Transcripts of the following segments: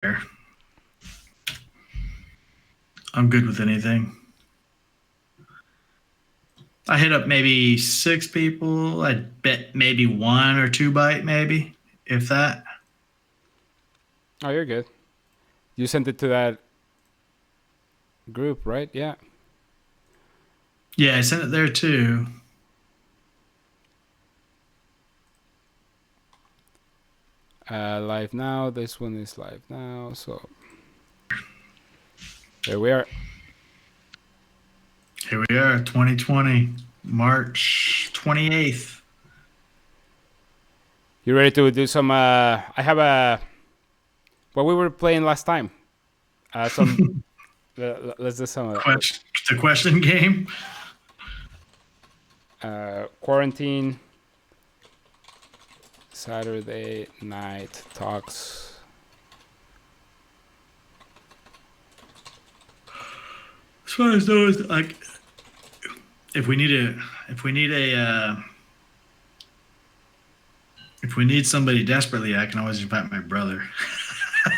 I'm good with anything. I hit up maybe 6 people. I bet maybe 1 or 2 bite, maybe, if that. Oh, you're good. You sent it to that group, right? Yeah. Yeah, I sent it there too. Live now. This one is live now. So here we are. Here we are, 2020, March 28th. You ready to do some? I have a. What we were playing last time. Some. Let's do some of that. The question game. Quarantine. Saturday night talks. As far as those, like, if we need somebody desperately, I can always invite my brother.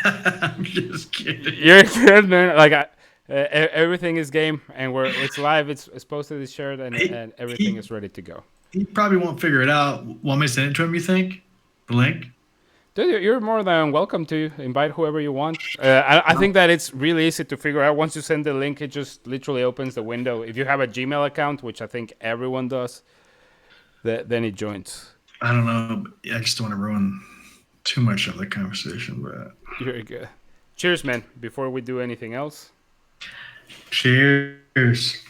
I'm just kidding. You're good, man. Like everything is game, and it's live. It's posted this shirt, and everything is ready to go. He probably won't figure it out. Want me to send it to him? You think? The link? Dude, you're more than welcome to invite whoever you want. I think that it's really easy to figure out. Once you send the link, it just literally opens the window. If you have a Gmail account, which I think everyone does, then it joins. I don't know. I just don't want to ruin too much of the conversation, but you're good. Cheers, man. Before we do anything else. Cheers.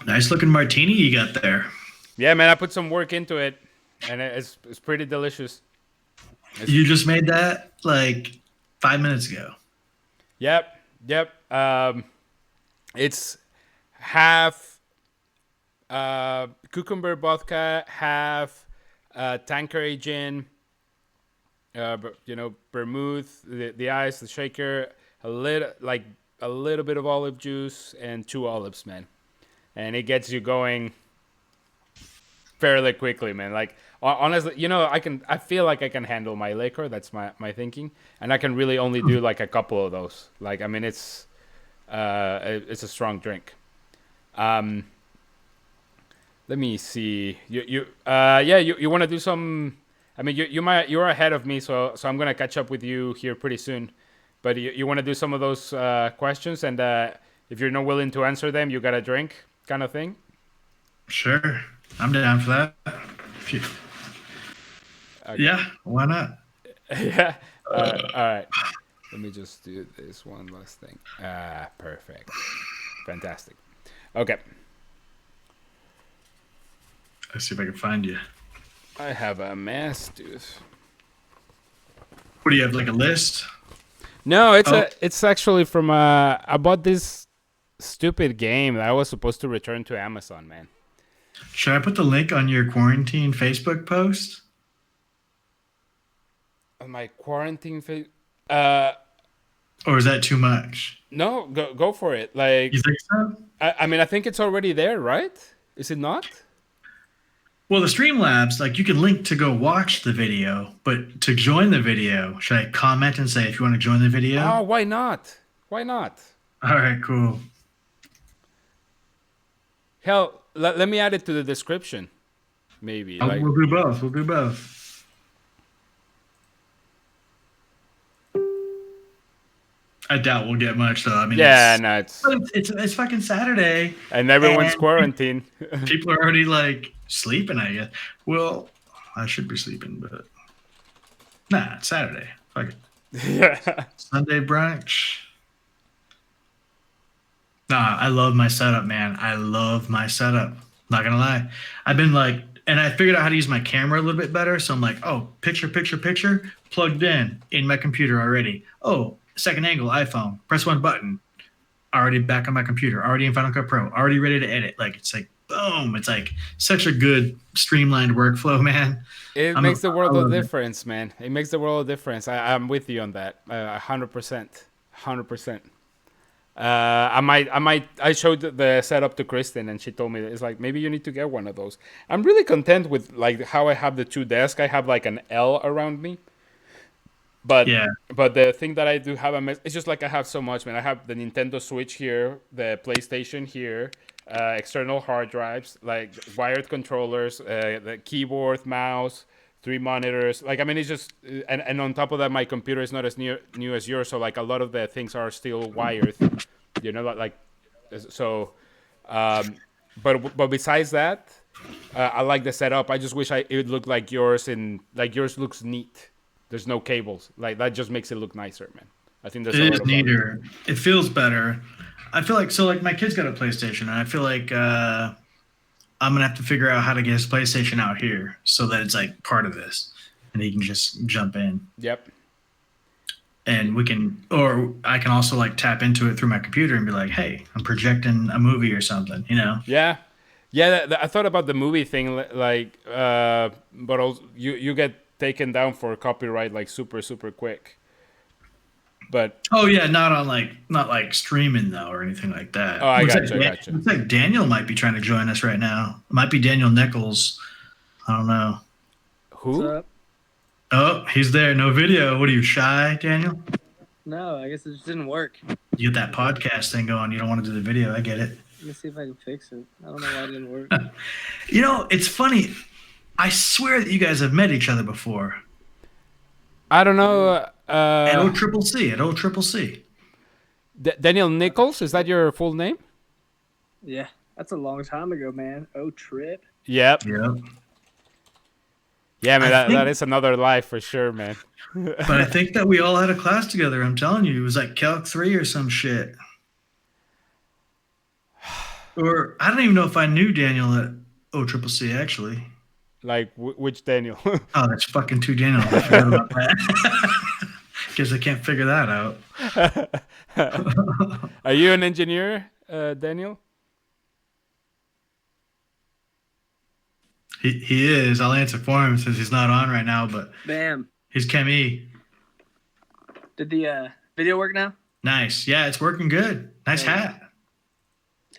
Nice looking martini you got there. Yeah, man, I put some work into it, and it's pretty delicious. You just made that like 5 minutes ago. Yep. It's half cucumber vodka, half Tanqueray gin, vermouth, the ice, the shaker, a little bit of olive juice, and 2 olives, man. And it gets you going fairly quickly, man. Like, honestly, I feel like I can handle my liquor. That's my thinking. And I can really only do like a couple of those. Like, I mean, it's a strong drink. Let me see. You want to do some? I mean, you're ahead of me, so I'm gonna catch up with you here pretty soon. But you want to do some of those questions, and if you're not willing to answer them, you got a drink, kind of thing. Sure, I'm down for that. Okay. Yeah, why not? Yeah. All right. Let me just do this one last thing. Perfect. Fantastic. Okay. Let's see if I can find you. I have a mess, dude. What do you have, like a list? No, it's actually from I bought this stupid game that I was supposed to return to Amazon, man. Should I put the link on your quarantine Facebook post? On my quarantine or is that too much? No, go for it. Like, you think so? I mean, I think it's already there, right? Is it not? Well, the Streamlabs, like, you can link to go watch the video, but to join the video, should I comment and say if you want to join the video? Oh, why not? Why not? All right, cool. Hell, let me add it to the description, maybe. We'll do both. We'll do both. I doubt we'll get much, though. I mean, yeah, it's fucking Saturday, and everyone's quarantined. People are already like sleeping, I guess. Well, I should be sleeping, but nah, it's Saturday. Fuck it. Yeah. Sunday brunch. Nah, I love my setup, man. I love my setup. Not gonna lie. I've been like, and I figured out how to use my camera a little bit better. So I'm like, oh, picture, plugged in my computer already. Oh, second angle, iPhone. Press one button. Already back on my computer. Already in Final Cut Pro. Already ready to edit. Like, it's like, boom. It's like such a good streamlined workflow, man. It makes the world of difference, man. It makes the world of difference. I'm with you on that. 100%. 100%. I showed the setup to Kristen, and she told me it's like maybe you need to get one of those. I'm really content with like how I have the two desks. I have like an L around me, but Yeah. the thing that I do have it's just like I have so much, man. I have the Nintendo Switch here, the PlayStation here, external hard drives, like wired controllers, the keyboard, mouse, three monitors. Like I mean, it's just and on top of that, my computer is not as new as yours, so like a lot of the things are still wired. You know, so. Um, but besides that, I like the setup. I just wish it would look like yours, and like yours looks neat. There's no cables. Like that just makes it look nicer, man. I think there's a It lot is about it. neater. It feels better. I feel like so like my kid's got a PlayStation, and I feel like I'm gonna have to figure out how to get his PlayStation out here so that it's like part of this, and he can just jump in, Yep. and we can, or I can also like tap into it through my computer and be like, hey, I'm projecting a movie or something, you know? Yeah. Yeah. I thought about the movie thing, like, but also, you get taken down for copyright like super quick. But Oh yeah, not like streaming though or anything like oh, that. I got you. I got you. Looks like Daniel might be trying to join us right now. It might be Daniel Nichols. I don't know. What's Who? up? Oh, he's there. No video. What are you, shy, Daniel? No, I guess it just didn't work. You get that podcast thing going. You don't want to do the video. I get it. Let me see if I can fix it. I don't know why it didn't work. You know, it's funny. I swear that you guys have met each other before. I don't know. At O Triple C. At O Triple C. Daniel Nichols, is that your full name? Yeah, that's a long time ago, man. Oh, trip. Yep. Yep. Yeah, man, I think- that is another life for sure, man. But I think that we all had a class together. I'm telling you, it was like Calc 3 or some shit. Or I don't even know if I knew Daniel at O Triple C actually. Like which Daniel? Oh, that's fucking two Daniel. I forgot about that. Guess I can't figure that out. Are you an engineer, Daniel? He is. I'll answer for him since he's not on right now, but Bam. he's Chem E. Did the video work now? Nice. Yeah, it's working good. Nice Yeah. hat.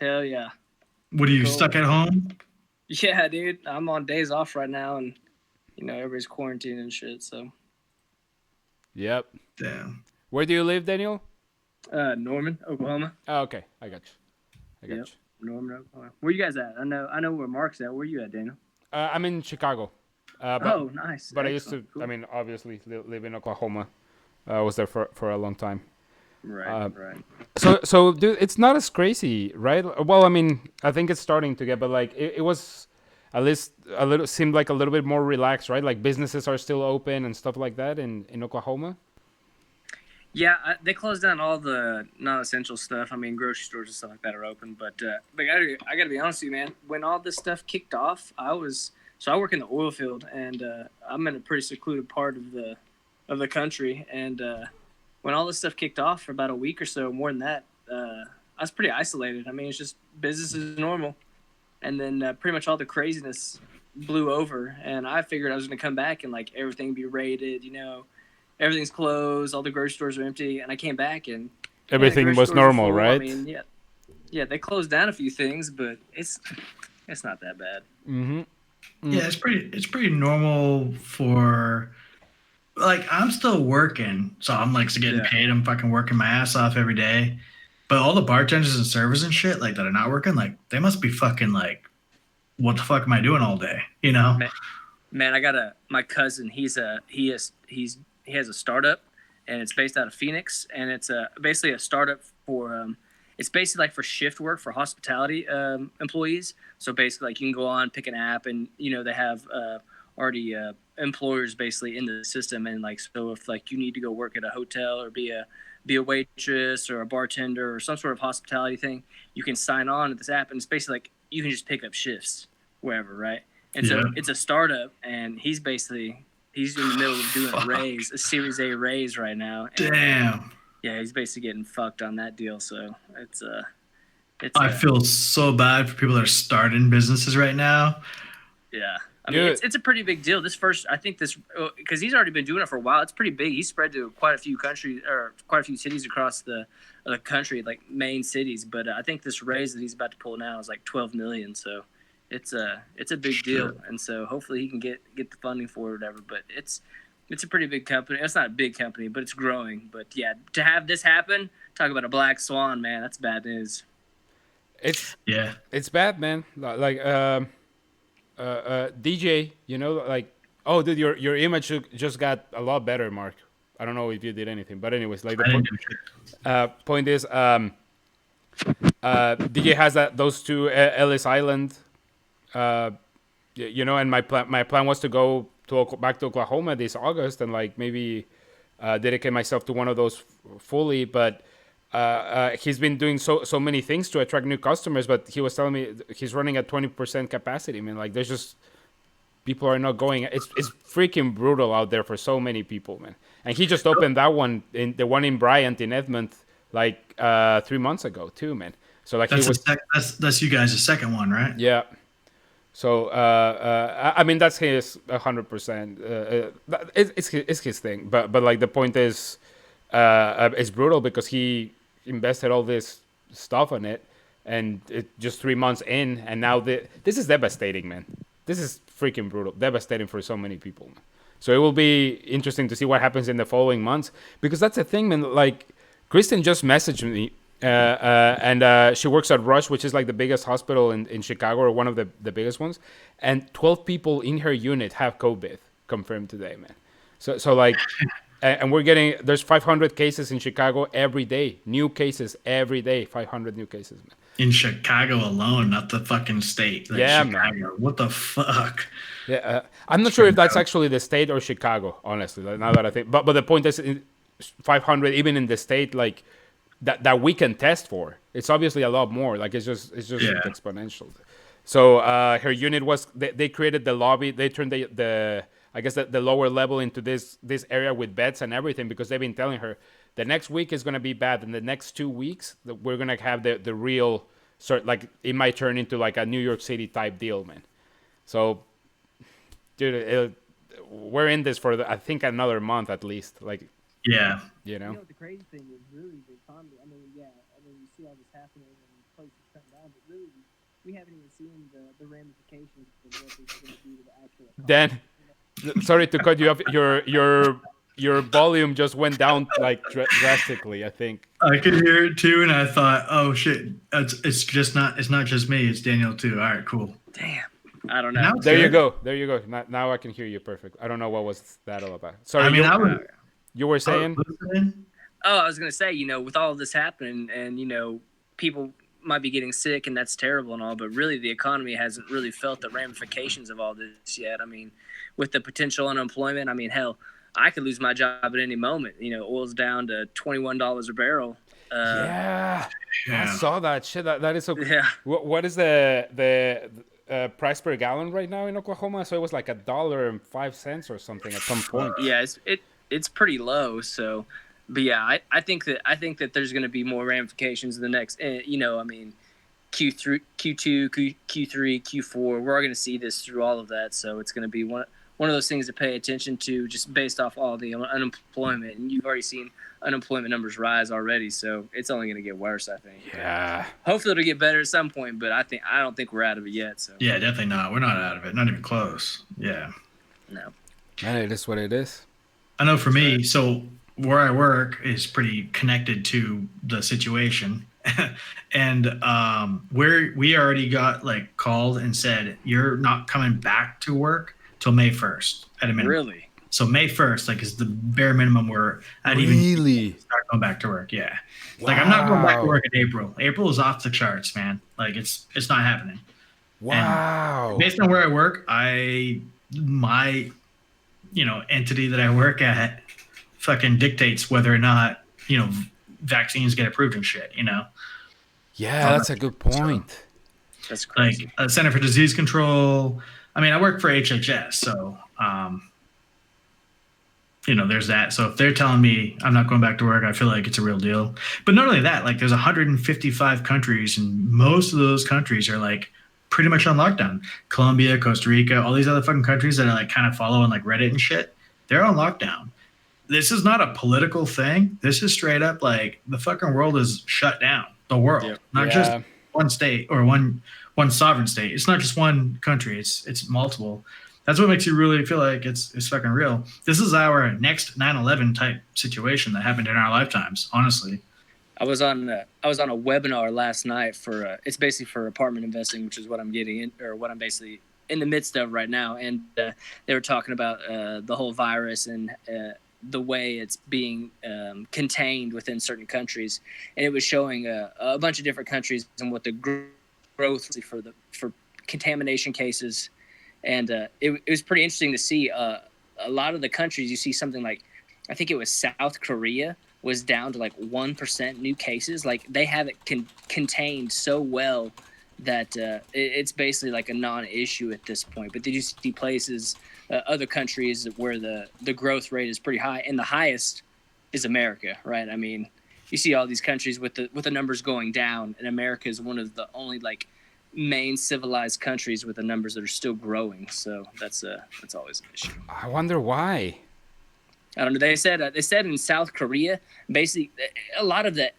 Hell yeah. What are you Cool. stuck at home? Yeah, dude. I'm on days off right now, and everybody's quarantined and shit. So, Yep. Damn. Where do you live, Daniel? Norman, Oklahoma. Oh, okay, I got you. I got Yep. you. Norman, Oklahoma. Where you guys at? I know where Mark's at. Where you at, Daniel? I'm in Chicago. But, Oh, nice. But I used to. Excellent. Cool. I mean, obviously, live in Oklahoma. I was there for a long time. Right, right. So, dude, it's not as crazy, right? Well, I mean, I think it's starting to get, but like, it was at least seemed like a little bit more relaxed, right? Like businesses are still open and stuff like that in Oklahoma. Yeah, they closed down all the non-essential stuff. I mean, grocery stores and stuff like that are open, but I gotta be honest with you, man. When all this stuff kicked off, I work in the oil field, and I'm in a pretty secluded part of the country. And when all this stuff kicked off for about a week or so, more than that, I was pretty isolated. I mean, it's just business as normal, and then pretty much all the craziness blew over. And I figured I was gonna come back and like everything be raided, everything's closed, all the grocery stores are empty, and I came back and Everything grocery was stores are normal, full. right? I mean, yeah, they closed down a few things, but it's not that bad. Mm-hmm. Yeah, it's pretty normal for like I'm still working, so I'm like getting Yeah. paid. I'm fucking working my ass off every day. But all the bartenders and servers and shit like that are not working, like they must be fucking like, what the fuck am I doing all day? You know? Man, I got my cousin. He has a startup, and it's based out of Phoenix, and it's basically a startup for it's basically like for shift work for hospitality employees. So basically, like you can go on, pick an app, and they have already employers basically in the system, and like so if like you need to go work at a hotel or be a waitress or a bartender or some sort of hospitality thing, you can sign on to this app, and it's basically like you can just pick up shifts wherever, right? And so Yeah. it's a startup, and he's in the middle of doing a Series A raise right now. And, Damn. yeah, he's basically getting fucked on that deal. So it's I feel so bad for people that are starting businesses right now. yeah. I mean, Dude. it's a pretty big deal. This first, I think this, because he's already been doing it for a while. It's pretty big. He's spread to quite a few countries or quite a few cities across the country, like main cities. But I think this raise that he's about to pull now is like 12 million. So it's a big deal. And so hopefully he can get the funding for it or whatever. But it's a pretty big company. It's not a big company, but it's growing. But yeah, to have this happen, talk about a black swan, man. That's bad news. It's bad, man. Like DJ, like, oh, dude, your image just got a lot better, Mark. I don't know if you did anything, but anyways, like the point is, DJ has those two Ellis Island, and my plan was to go back to Oklahoma this August and like maybe dedicate myself to one of those fully, but. He's been doing so many things to attract new customers, but he was telling me he's running at 20% capacity. I mean, like, there's just people are not going. It's freaking brutal out there for so many people, man. And he just opened that one the one in Bryant in Edmond like 3 months ago too, man. So like that's you guys' second one, right? Yeah. So I mean that's his 100%. It's his thing, but like the point is, it's brutal because he invested all this stuff on it, and it just 3 months in, and now this is devastating, man. This is freaking brutal, devastating for so many people, man. So it will be interesting to see what happens in the following months, because that's the thing, man. Like, Kristen just messaged me, and she works at Rush, which is like the biggest hospital in Chicago, or one of the biggest ones, and 12 people in her unit have COVID confirmed today, man. So like. And we're getting, there's 500 cases in Chicago every day. New cases every day. 500 new cases, man. In Chicago alone, not the fucking state. Like yeah, Chicago. man. What the fuck? Yeah, I'm not sure if that's actually the state or Chicago, honestly. Like, now that I think, but the point is, 500 even in the state, like that we can test for. It's obviously a lot more. Like it's just exponential. So her unit was they created the lobby. They turned the I guess the lower level into this area with beds and everything, because they've been telling her the next week is going to be bad, and the next 2 weeks we're going to have the real sort, like it might turn into like a New York City type deal, man. So, dude, we're in this for I think another month at least. Like, yeah, You know what the crazy thing is, really the economy. I mean, you see all this happening and places shutting down, but really we haven't even seen the ramifications of what this is going to do to the actual economy. Dan. Sorry to cut you off. Your volume just went down like drastically, I think. I could hear it too, and I thought, oh shit, it's not just me, it's Daniel too. All right, cool. Damn, I don't know. There you go. Now I can hear you perfect. I don't know what was that all about. Sorry, I mean, you were saying. I was gonna say, with all of this happening, and people might be getting sick, and that's terrible and all, but really the economy hasn't really felt the ramifications of all this yet. I mean, with the potential unemployment, I mean, hell, I could lose my job at any moment. Oil's down to $21 a barrel. I saw that shit. That is so. Yeah. What is the price per gallon right now in Oklahoma? So it was like $1.05 or something at some point. Yeah, it's pretty low. So, but yeah, I think that there's going to be more ramifications in the next. I mean, Q3, Q2, Q3, Q4. We're all going to see this through all of that. So it's going to be one of those things to pay attention to, just based off all the unemployment. And you've already seen unemployment numbers rise already, so it's only going to get worse, I think. Yeah. Hopefully it'll get better at some point, but I don't think we're out of it yet. So. Yeah, definitely not. We're not out of it. Not even close. Yeah. No. Man, it is what it is. I know for me, so where I work is pretty connected to the situation. And we already got like called and said, you're not coming back to work till May 1st at a minimum. Really? So May 1st, like, is the bare minimum where I'd even start going back to work. Yeah. Wow. Like, I'm not going back to work in April. April is off the charts, man. Like, it's not happening. Wow. And based on where I work, my entity that I work at fucking dictates whether or not, vaccines get approved and shit, Yeah, that's a good point. So, that's crazy. Like, Center for Disease Control. I mean, I work for HHS, so, there's that. So if they're telling me I'm not going back to work, I feel like it's a real deal. But not only that, like, there's 155 countries, and most of those countries are like pretty much on lockdown. Colombia, Costa Rica, all these other fucking countries that are like kind of following like Reddit and shit, they're on lockdown. This is not a political thing. This is straight up like the fucking world is shut down. The world, Yep. not just Yeah. one state or one sovereign state. It's not just one country. It's multiple. That's what makes you really feel like it's fucking real. This is our next 9/11 type situation that happened in our lifetimes. Honestly, I was on a webinar last night for it's basically for apartment investing, which is what I'm getting in, or what I'm basically in the midst of right now. And they were talking about the whole virus and the way it's being contained within certain countries, and it was showing a bunch of different countries and what the growth for contamination cases, and it was pretty interesting to see a lot of the countries. You see something like, I think it was South Korea was down to like 1% new cases. Like they have it contained so well that it's basically like a non-issue at this point. But did you see places, other countries where the growth rate is pretty high, and the highest is America, right? I mean, you see all these countries with the numbers going down, and America is one of the only like main civilized countries with the numbers that are still growing. So that's always an issue. I wonder why. I don't know. They said in South Korea, basically a lot of the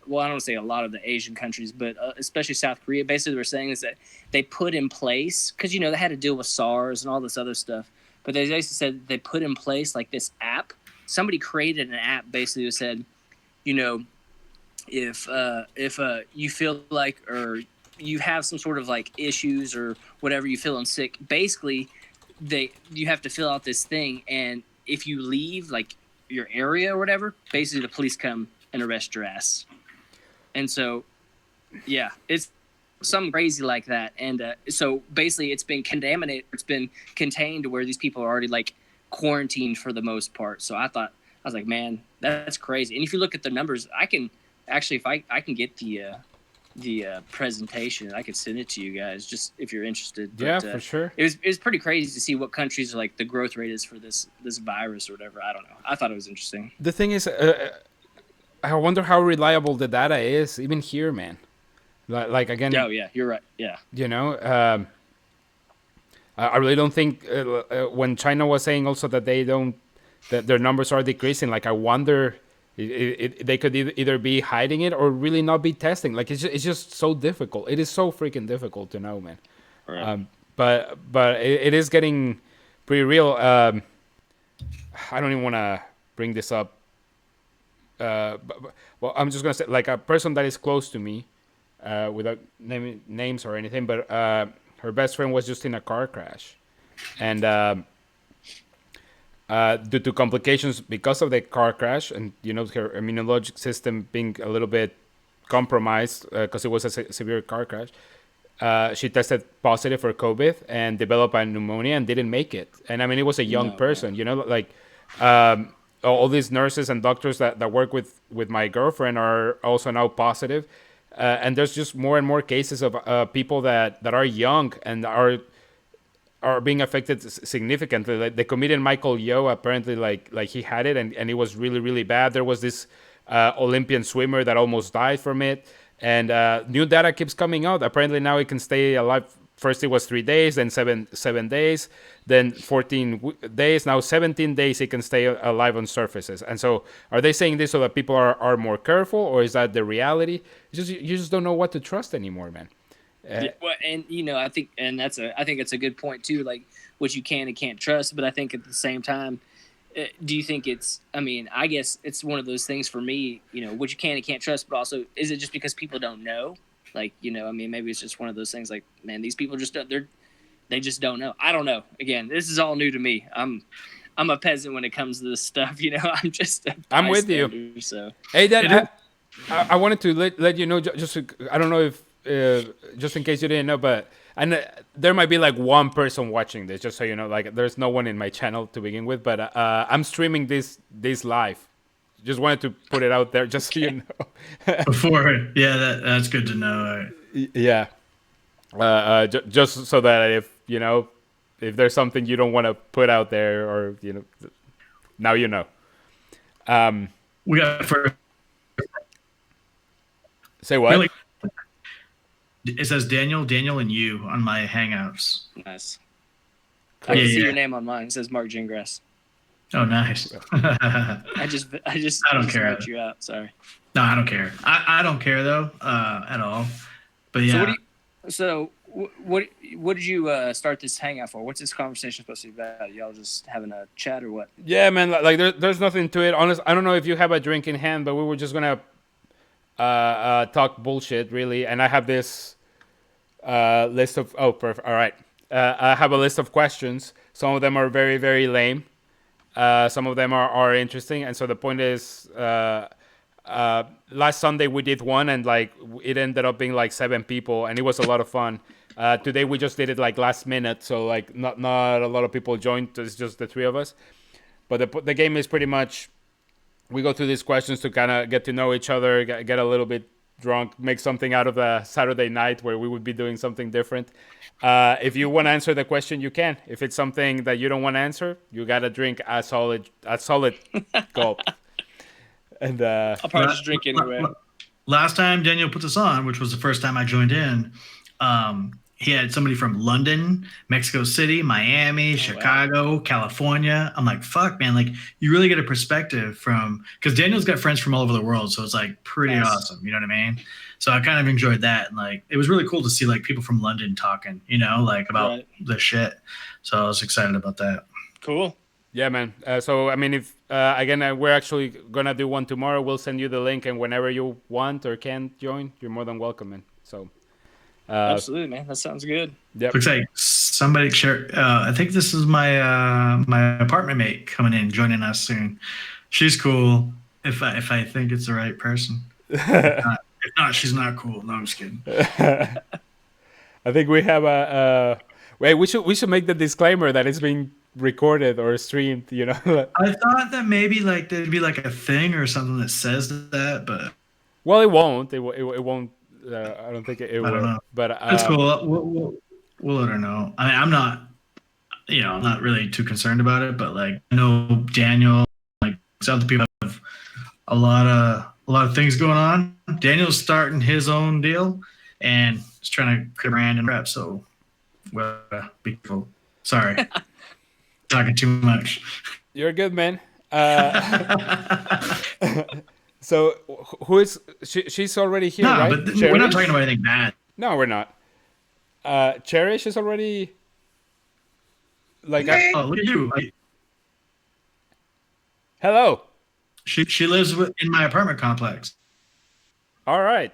well, I don't want to say a lot of the Asian countries, but especially South Korea, basically what they're saying is that they put in place, because they had to deal with SARS and all this other stuff, but they basically said they put in place like this app. Somebody created an app basically that said, if you feel like, or you have some sort of like issues or whatever, you feeling sick, basically you have to fill out this thing, and if you leave like your area or whatever, basically the police come and arrest your ass. And so, yeah, it's something crazy like that. And so basically it's been contained to where these people are already like quarantined for the most part. So I was like, man, that's crazy. And if you look at the numbers, I can actually, if I can get the presentation, I could send it to you guys just if you're interested. But, Yeah, for sure. It was pretty crazy to see what countries are like the growth rate is for this virus or whatever. I don't know. I thought it was interesting. The thing is, I wonder how reliable the data is, even here, man. Like again. Oh yeah, you're right. Yeah. I really don't think when China was saying also that that their numbers are decreasing. Like I wonder. They could either be hiding it or really not be testing. Like it's just so difficult. It is so freaking difficult to know, man. Right. But it is getting pretty real. I don't even want to bring this up. Well, I'm just gonna say like a person that is close to me, without naming names or anything. But her best friend was just in a car crash, and due to complications because of the car crash, and her immunologic system being a little bit compromised because it was a severe car crash, she tested positive for COVID and developed a pneumonia and didn't make it. And I mean, it was a young person, like all these nurses and doctors that work with my girlfriend are also now positive. And there's just more and more cases of people that are young and are being affected significantly. Like the comedian Michael Yo, apparently like he had it and it was really, really bad. There was this Olympian swimmer that almost died from it. And new data keeps coming out. Apparently now it can stay alive. First it was 3 days, then seven days, then 14 days. Now 17 days it can stay alive on surfaces. And so are they saying this so that people are more careful, or is that the reality? You just don't know what to trust anymore, man. Yeah, well, and I think, and I think it's a good point too, like what you can and can't trust. But I think at the same time, do you think it's? I mean, I guess it's one of those things for me. What you can and can't trust, but also, is it just because people don't know? Like, I mean, maybe it's just one of those things. Like, man, these people just they just don't know. I don't know. Again, this is all new to me. I'm a peasant when it comes to this stuff. I'm just. I'm with you. So hey, Dad, I wanted to let you know. Just I don't know if. Just in case you didn't know, and there might be like one person watching this, just so you know, like there's no one in my channel to begin with, but I'm streaming this live. Just wanted to put it out there, just so you know. Before, yeah, that's good to know. Yeah, just so that if there's something you don't want to put out there, or now you know. We got first. Say what? It says Daniel, and you on my Hangouts. Nice. I Cool. can see Yeah. your name on mine. It says Mark Gingrass. Oh, nice. I just don't care. wrote you out. Sorry. No, I don't care. I don't care though, at all. But yeah, What did you start this hangout for? What's this conversation supposed to be about? Y'all just having a chat or what? Yeah, man. Like there's nothing to it. Honest, I don't know if you have a drink in hand, but we were just gonna talk bullshit, really. And I have this list of. Oh, perfect. All right. I have a list of questions. Some of them are very, very lame. Some of them are interesting. And so the point is, last Sunday we did one, and like it ended up being like 7 people, and it was a lot of fun. Today we just did it like last minute, so like not a lot of people joined. It's just the 3 of us. But the game is pretty much, we go through these questions to kind of get to know each other, get a little bit drunk, make something out of a Saturday night where we would be doing something different. If you want to answer the question, you can. If it's something that you don't want to answer, you gotta drink a solid gulp. And I'll probably just drink anyway. last time Daniel put this on, which was the first time I joined in, he had somebody from London, Mexico City, Miami, Chicago, California. I'm like, fuck, man. Like, you really get a perspective from, because Daniel's got friends from all over the world. So it's like pretty awesome. You know what I mean? So I kind of enjoyed that. And like, it was really cool to see like people from London talking, like about the shit. So I was excited about that. Cool. Yeah, man. So, I mean, if, again, we're actually going to do one tomorrow. We'll send you the link, and whenever you want or can join, you're more than welcome, man. So, absolutely, man. That sounds good. Yep. Looks like somebody share. I think this is my my apartment mate coming in, joining us soon. She's cool. If I think it's the right person. If not, she's not cool. No, I'm just kidding. I think we have wait. We should make the disclaimer that it's being recorded or streamed. I thought that maybe like there'd be like a thing or something that says that, but well, it won't. It won't. I don't think it will. Know. But that's cool. We'll let her know. I mean, I'm not really too concerned about it, but like I know Daniel, like some other people have a lot of things going on. Daniel's starting his own deal and he's trying to create a brand and rep. So, well, be careful. Sorry, talking too much. You're good, man. So who is she's already here, right? But we're not talking about anything bad. No, we're not. Cherish is already like oh, look at you. Hello. She lives in my apartment complex. All right.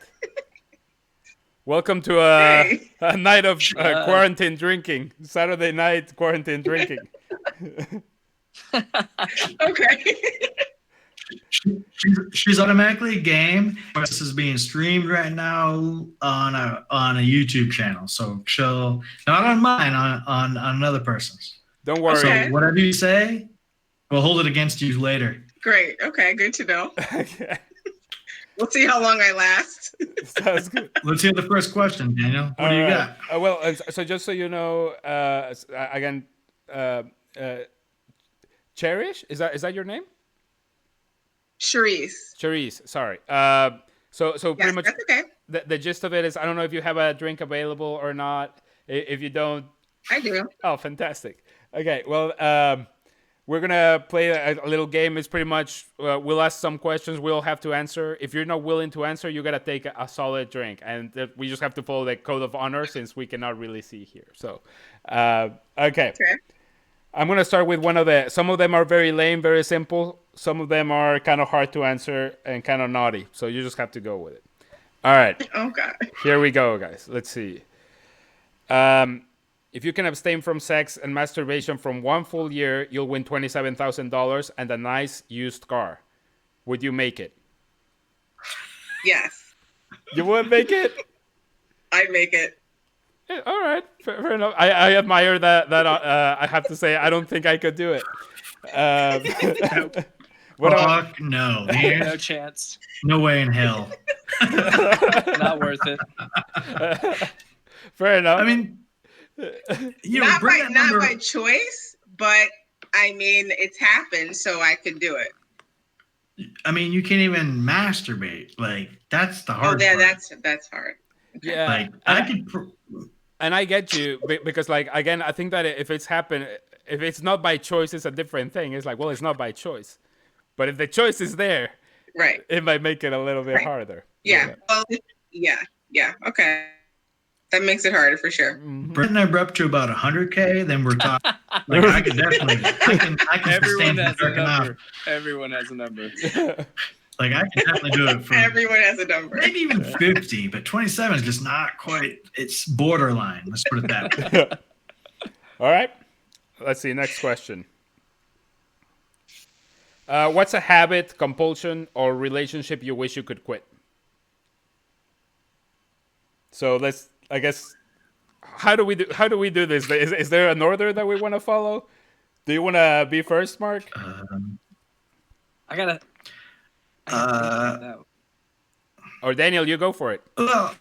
Welcome to a night of quarantine drinking. Saturday night quarantine drinking. Okay. She's automatically game. This is being streamed right now on a YouTube channel. So she'll not on mine, on another person's. Don't worry. So whatever you say, we'll hold it against you later. Great. Okay, good to know. Okay. We'll see how long I last. Sounds good. Let's hear the first question, Daniel. What do you got? Well, so just so you know, again, Cherish, is that your name? Charisse. Sorry. So yes, pretty much that's okay. The gist of it is, I don't know if you have a drink available or not. If you don't, I do. Oh, fantastic. Okay, well, we're gonna play a little game. It's pretty much we'll ask some questions. We'll have to answer. If you're not willing to answer, you gotta take a solid drink, and we just have to follow the code of honor since we cannot really see here. So, okay. I'm gonna start with some of them are very lame, very simple. Some of them are kind of hard to answer and kind of naughty. So you just have to go with it. All right. Oh God. Here we go, guys. Let's see. If you can abstain from sex and masturbation from 1 full year, you'll win $27,000 and a nice used car. Would you make it? Yes. You would make it? I'd make it. Yeah, all right, fair enough. I admire that. I have to say, I don't think I could do it. Fuck no. No chance. No way in hell. Not worth it. Fair enough. I mean, not by choice, but I mean, it's happened, so I could do it. I mean, you can't even masturbate. Like, that's the hard part. That's hard. Yeah, Like I could. and I get you because, like, again, I think that if it's happened, if it's not by choice, it's a different thing. It's like, well, it's not by choice, but if the choice is there, Right. it might make it a little bit Right. harder. Yeah. Well, yeah. Yeah. Okay. That makes it harder for sure. Brent and I were up to about 100K. Then we're talking. Like I could definitely, I can Everyone sustain has a jerking off. number. Everyone has a number. Like I can definitely do it for Everyone has a number. maybe even 50, but 27 is just not quite. It's borderline. Let's put it that way. All right. Let's see. Next question. What's a habit, compulsion, or relationship you wish you could quit? So let's, I guess, how do we do this? Is there an order that we want to follow? Do you want to be first, Mark? I gotta think about that. Or Daniel, you go for it. Well,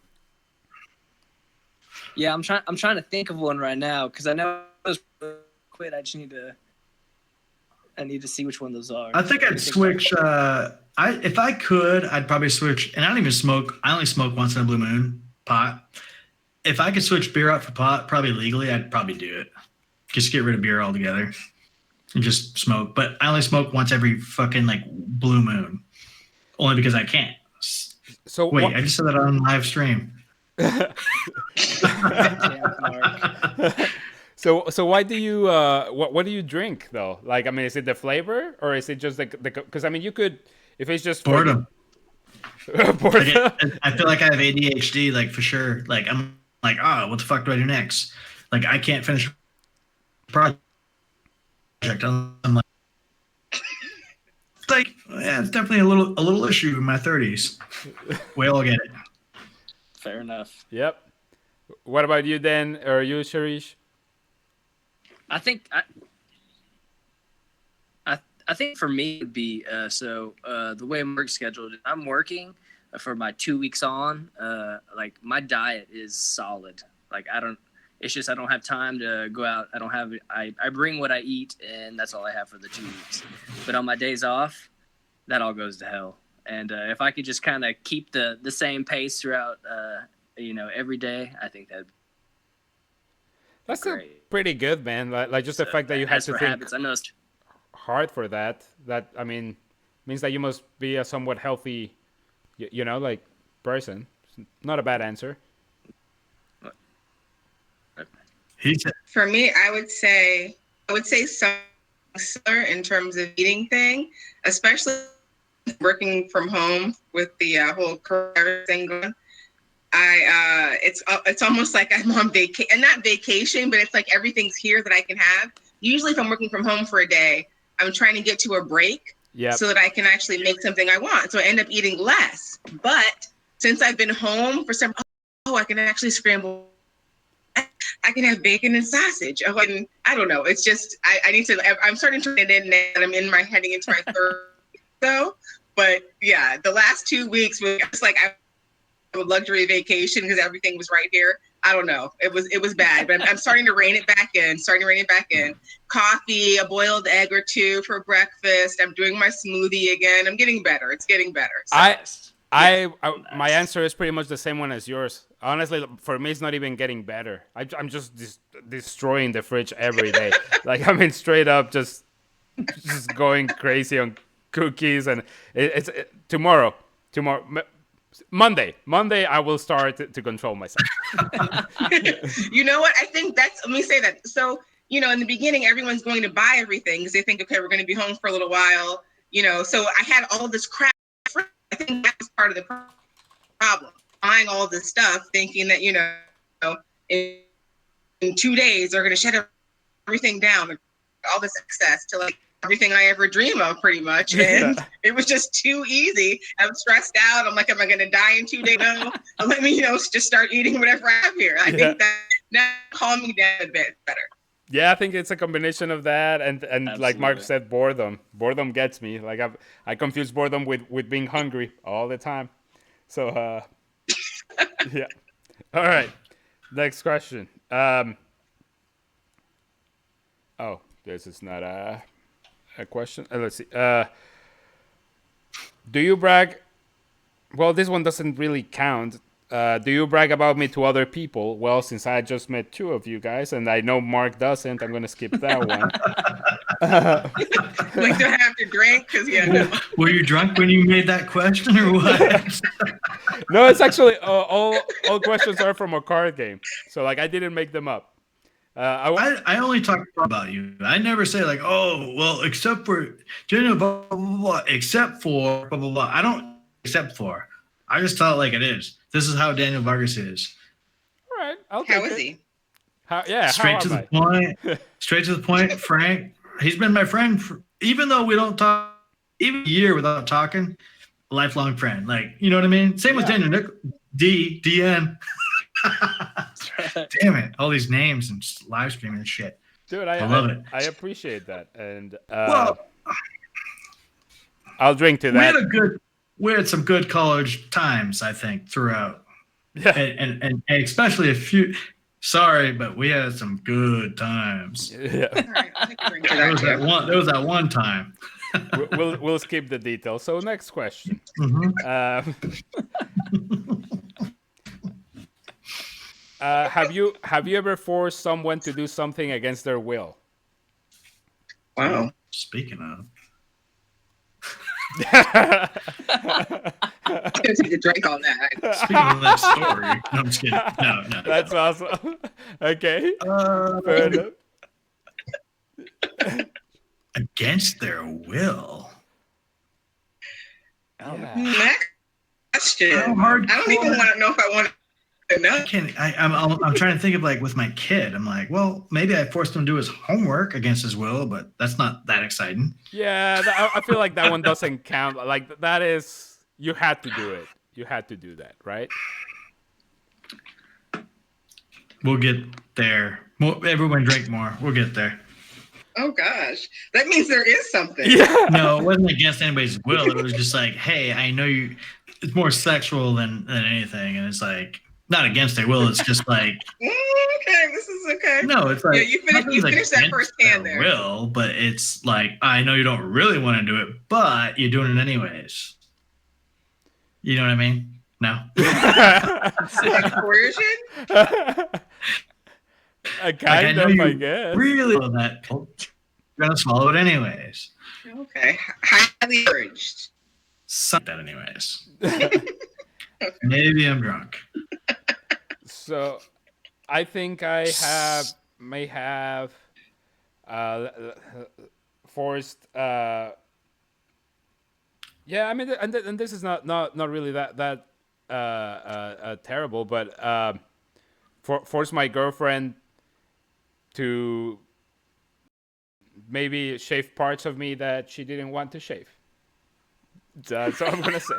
Yeah, I'm trying to think of one right now because I know those quit. I just need to. I need to see which one those are. I think I'd switch. If I could, I'd probably switch. And I don't even smoke. I only smoke once in a blue moon, pot. If I could switch beer out for pot, probably legally, I'd probably do it. Just get rid of beer altogether and just smoke. But I only smoke once every fucking like blue moon, only because I can't. So Wait, I just said that on live stream. Damn, Mark. So why do you what do you drink though? Like, I mean, is it the flavor or is it just the because I mean you could, if it's just Boredom. boredom. I feel like I have ADHD, like for sure. Like I'm like, oh, what the fuck do I do next? Like I can't finish a project. I'm like, yeah, it's definitely a little issue in my 30s. We all get it. Fair enough. Yep. What about you, Dan, or you, Sharish? I think I think for me it would be the way I'm work scheduled. I'm working for my 2 weeks on. Like my diet is solid. Like it's just I don't have time to go out. I bring what I eat and that's all I have for the 2 weeks. But on my days off, that all goes to hell. And if I could just kind of keep the same pace throughout, every day, I think that'd be That's great. pretty good, man. Like just the fact that you had to think habits, I know it's hard for that. That, I mean, means that you must be a somewhat healthy, like person. Not a bad answer. For me, I would say something similar in terms of eating thing, especially working from home with the whole coronavirus thing going. It's almost like I'm on vacation, and not vacation, but it's like everything's here that I can have. Usually, if I'm working from home for a day, I'm trying to get to a break so that I can actually make something I want. So I end up eating less. But since I've been home for I can actually scramble. I can have bacon and sausage. I don't know. It's just I need to. I'm starting to get in, and I'm heading into my third. So, but yeah, the last 2 weeks was just like a luxury vacation because everything was right here. I don't know. It was bad, but I'm starting to rein it back in. Coffee, a boiled egg or two for breakfast. I'm doing my smoothie again. I'm getting better. It's getting better. So. My answer is pretty much the same one as yours. Honestly, for me, it's not even getting better. I'm just destroying the fridge every day. Like, I mean, straight up just going crazy on cookies. And tomorrow, Monday, I will start to control myself. You know what? I think let me say that. So, in the beginning, everyone's going to buy everything because they think, okay, we're going to be home for a little while. So I had all this crap. I think that was part of the problem. Buying all this stuff, thinking that, in 2 days they're going to shut everything down, all this excess to like everything I ever dream of, pretty much. And it was just too easy. I'm stressed out. I'm like, am I going to die in 2 days? No. Let me, just start eating whatever I have here. I think that now calm me down a bit better. Yeah, I think it's a combination of that and like Mark said, boredom. Boredom gets me. Like I confuse boredom with being hungry all the time. So yeah. All right. Next question. This is not a question. Let's see. Do you brag? Well, this one doesn't really count. do you brag about me to other people? Well, since I just met 2 of you guys, and I know Mark doesn't, I'm going to skip that one. Like, do I have to drink? Because, no. Were you drunk when you made that question or what? No, it's actually all questions are from a card game. So, like, I didn't make them up. I only talk about you. I never say like, oh, well, except for blah, blah, blah, except for blah, blah, blah. I don't except for. I just tell it like it is. This is how Daniel Vargas is. All right, I'll How take is it. he? Straight to the point. Straight to the point. Frank. He's been my friend even though we don't talk even a year without talking. Lifelong friend. Like, you know what I mean? Same with Daniel. DN. Damn it! All these names and live streaming and shit. Dude, I love it. I appreciate that, and well, I'll drink to that. We had some good college times, I think, throughout. Yeah, and especially a few. Sorry, but we had some good times. Yeah, there was that one time. we'll skip the details. So next question. Mm-hmm. Have you ever forced someone to do something against their will? Wow. Speaking of. Take a drink on that. Speaking of that story. No, I'm just kidding. No. That's awesome. Okay. Fair enough. Against their will. Yeah. Next question. How hard? I don't even want to know if I want to. No. I'm trying to think of like with my kid. I'm like, well, maybe I forced him to do his homework against his will, but that's not that exciting. Yeah, I feel like that one doesn't count. Like that is, you had to do it. You had to do that, right? We'll get there. Everyone drink more. We'll get there. Oh gosh, that means there is something. Yeah. No, it wasn't against anybody's will. It was just like, hey, I know you. It's more sexual than anything, and it's like. Not against their will. It's just like okay, this is okay. No, it's like you finished that first can there. Will, but it's like I know you don't really want to do it, but you're doing it anyways. You know what I mean? No. Like coercion? I guess. Really love that. You're gonna swallow it anyways. Okay. Highly urged. Something anyways. Maybe I'm drunk. So, I think I may have forced. Yeah, I mean, and this is not really that terrible, but force my girlfriend to maybe shave parts of me that she didn't want to shave. That's all I'm gonna say.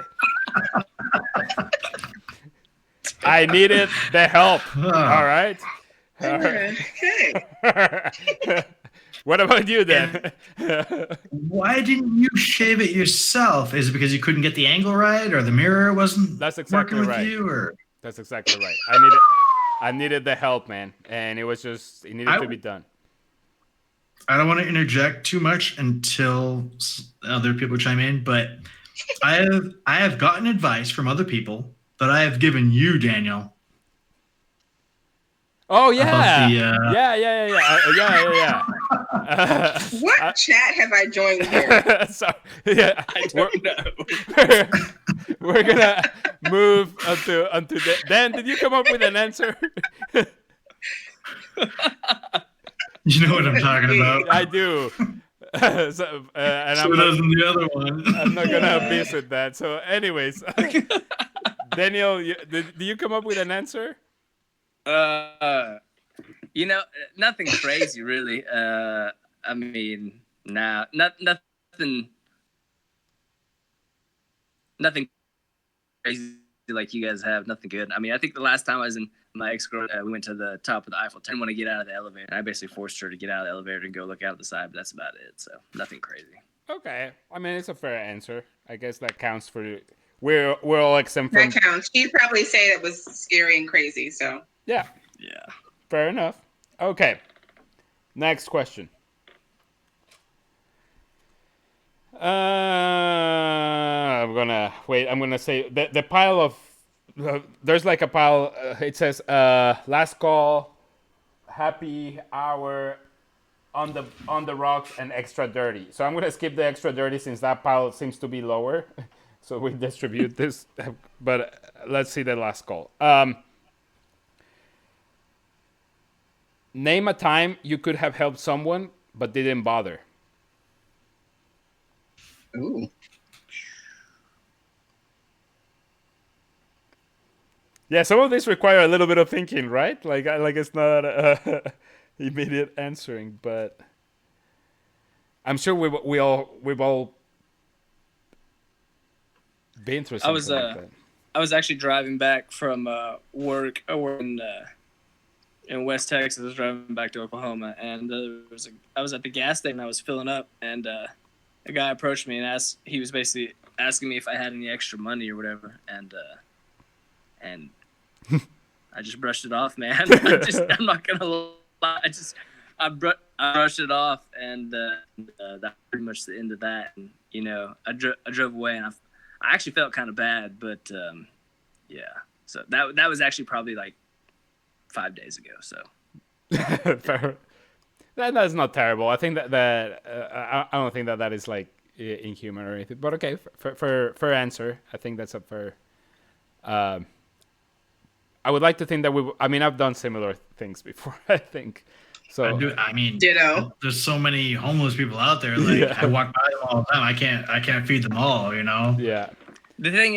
I needed the help. All right. Okay. What about you then? Why didn't you shave it yourself? Is it because you couldn't get the angle right, or the mirror wasn't That's exactly working right. with you? Or That's exactly right. I needed the help, man, and it needed to be done. I don't want to interject too much until other people chime in, but I have gotten advice from other people that I have given you, Daniel. Oh yeah, yeah. What chat have I joined here? So, yeah, I don't know. We're gonna move onto Dan, did you come up with an answer? You know what I'm talking about. I do. And so doesn't the other one. I'm not gonna visit that. So, anyways, Daniel, did you come up with an answer? Nothing crazy, really. I mean, nothing crazy like you guys have. Nothing good. I mean, I think the last time I was in my ex-girl, we went to the top of the Eiffel Tower. I didn't want to get out of the elevator. And I basically forced her to get out of the elevator and go look out the side, but that's about it. So nothing crazy. Okay. I mean, it's a fair answer. I guess that counts for you. We're all exempt from... That counts. She'd probably say it was scary and crazy, so... Yeah. Fair enough. Okay. Next question. I'm gonna say the pile of there's like a pile. It says last call, happy hour, on the rocks, and extra dirty. So I'm gonna skip the extra dirty since that pile seems to be lower. So we distribute this. But let's see the last call. Name a time you could have helped someone but didn't bother. Ooh. Yeah, some of these require a little bit of thinking, right? Like it's not immediate answering, but I'm sure we've all been through something like that. I was actually driving back from work. I work in West Texas. I was driving back to Oklahoma, and I was at the gas station. I was filling up, and a guy approached me and he was basically asking me if I had any extra money or whatever, and I just brushed it off, man. I'm not gonna lie. I brushed it off, and that's pretty much the end of that. And I drove away, and I actually felt kind of bad, but yeah. So that was actually probably like 5 days ago. So Fair. That's not terrible. I think that I don't think that is like inhuman or anything. But okay, fair answer. I think that's a fair. I would like to think that I've done similar things before. I think. So I mean, Ditto. there's so many homeless people out there. Like Yeah. I walk by them all the time. I can't feed them all. Yeah. the thing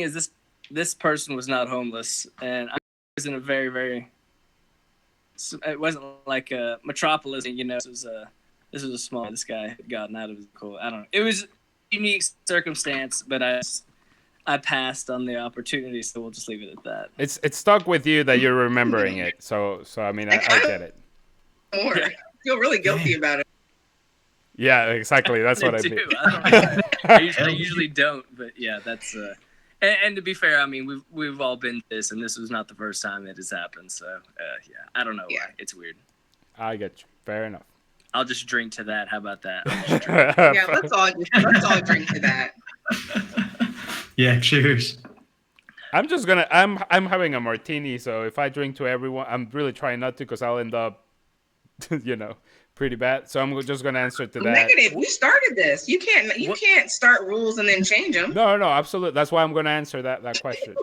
is, this person was not homeless, and I was in a very, very. It wasn't like a metropolis, This was a small. This guy had gotten out of his cool. I don't know. It was a unique circumstance, but I passed on the opportunity, so we'll just leave it at that. It's stuck with you that you're remembering it. So I mean, I get it. Or I feel really guilty about it. Yeah, exactly. That's what I mean. I usually don't, but yeah, that's. And to be fair, I mean, we've all been this, and this was not the first time it has happened. So yeah, I don't know why. It's weird. I get you. Fair enough. I'll just drink to that. How about that? Yeah, let's all drink to that. Yeah, cheers. I'm having a martini, so if I drink to everyone, I'm really trying not to because I'll end up, pretty bad. So I'm just gonna answer to that. Negative. We started this. You can't start rules and then change them. No, absolutely. That's why I'm gonna answer that question.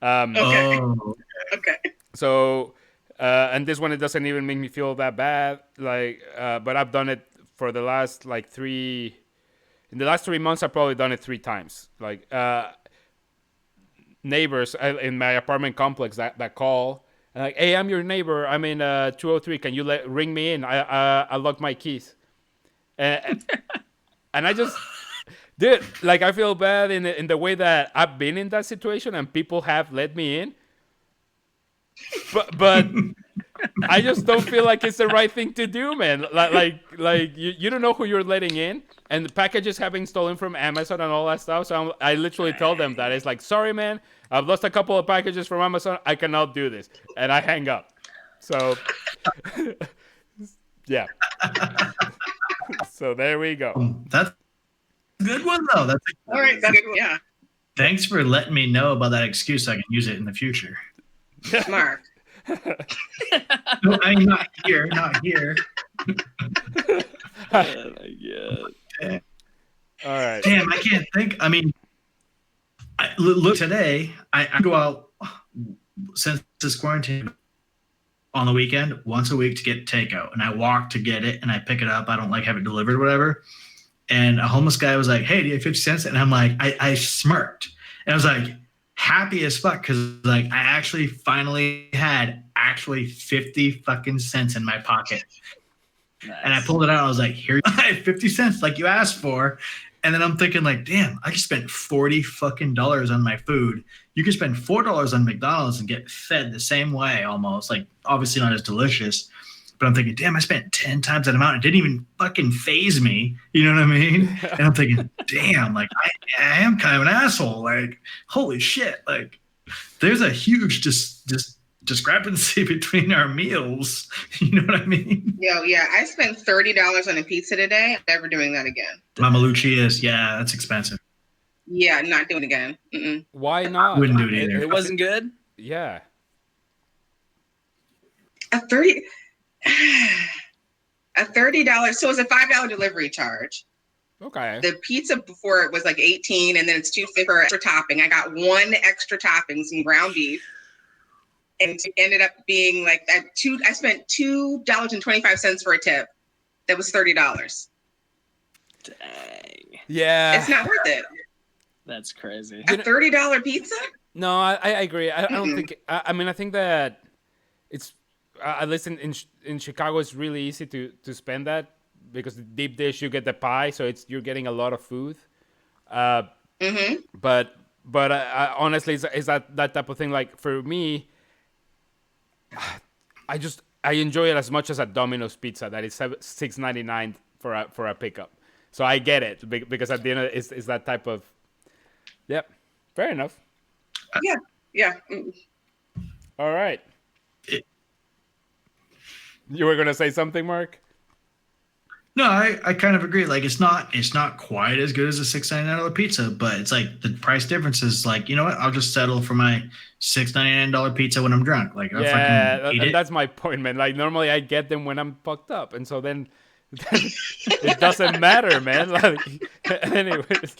Okay. Oh, Okay. So, and this one, it doesn't even make me feel that bad. But I've done it for the last in the last 3 months, I've probably done it 3 times. Neighbors in my apartment complex that call, and like, hey, I'm your neighbor. I'm in 203. Can you ring me in? I locked my keys. And I just, dude, like, I feel bad in the way that I've been in that situation and people have let me in. But I just don't feel like it's the right thing to do, man. Like you don't know who you're letting in, and the packages have been stolen from Amazon and all that stuff. So I literally tell them that it's like, sorry, man, I've lost a couple of packages from Amazon. I cannot do this, and I hang up. So yeah. So there we go. That's a good one though. All right. That's good. Yeah. Thanks for letting me know about that excuse so I can use it in the future. Mark. No, I'm not here. Oh my god. All right. Damn, I can't think. I mean, look, today, I go out since this quarantine on the weekend once a week to get takeout. And I walk to get it and I pick it up. I don't like have it delivered or whatever. And a homeless guy was like, hey, do you have 50 cents? And I'm like, I smirked. And I was like, happy as fuck because like I actually finally had 50 fucking cents in my pocket. Nice. And I pulled it out. I was like, here, 50 cents like you asked for. And then I'm thinking like, damn, I just spent $40 fucking on my food. You could spend $4 on McDonald's and get fed the same way almost. Like obviously not as delicious. But I'm thinking, damn, I spent 10 times that amount. It didn't even fucking phase me. You know what I mean? And I'm thinking, damn, like I am kind of an asshole. Like, holy shit. Like there's a huge discrepancy between our meals. You know what I mean? Yeah. I spent $30 on a pizza today. I'm never doing that again. Mama Lucia's, yeah, that's expensive. Yeah, not doing it again. Mm-mm. Why not? Wouldn't do it either. It wasn't good. Yeah. A 30 a $30, so it's a $5 delivery charge. Okay. The pizza before it was like 18, and then it's $2.50 for extra topping. I got one extra topping, some ground beef, and it ended up being like I spent $2.25 for a tip. That was $30. Dang, Yeah. It's not worth it. that's crazy. A $30 pizza? No, I agree. I don't think. I mean, I think that it's at least in Chicago, it's really easy to spend that because the deep dish you get the pie, so you're getting a lot of food. Mm-hmm. But honestly, it's that type of thing. Like for me, I enjoy it as much as a Domino's pizza that is $6.99 for a pickup. So I get it because at the end it's that type of. Yep, fair enough. Yeah, yeah. Mm. All right. You were gonna say something, Mark? No, I kind of agree. Like it's not quite as good as a $6.99 pizza, but it's like the price difference is like, you know what? I'll just settle for my $6.99 pizza when I'm drunk. Like I fucking eat it. That's my point, man. Like normally I get them when I'm fucked up, and so then it doesn't matter, man. Like, anyways,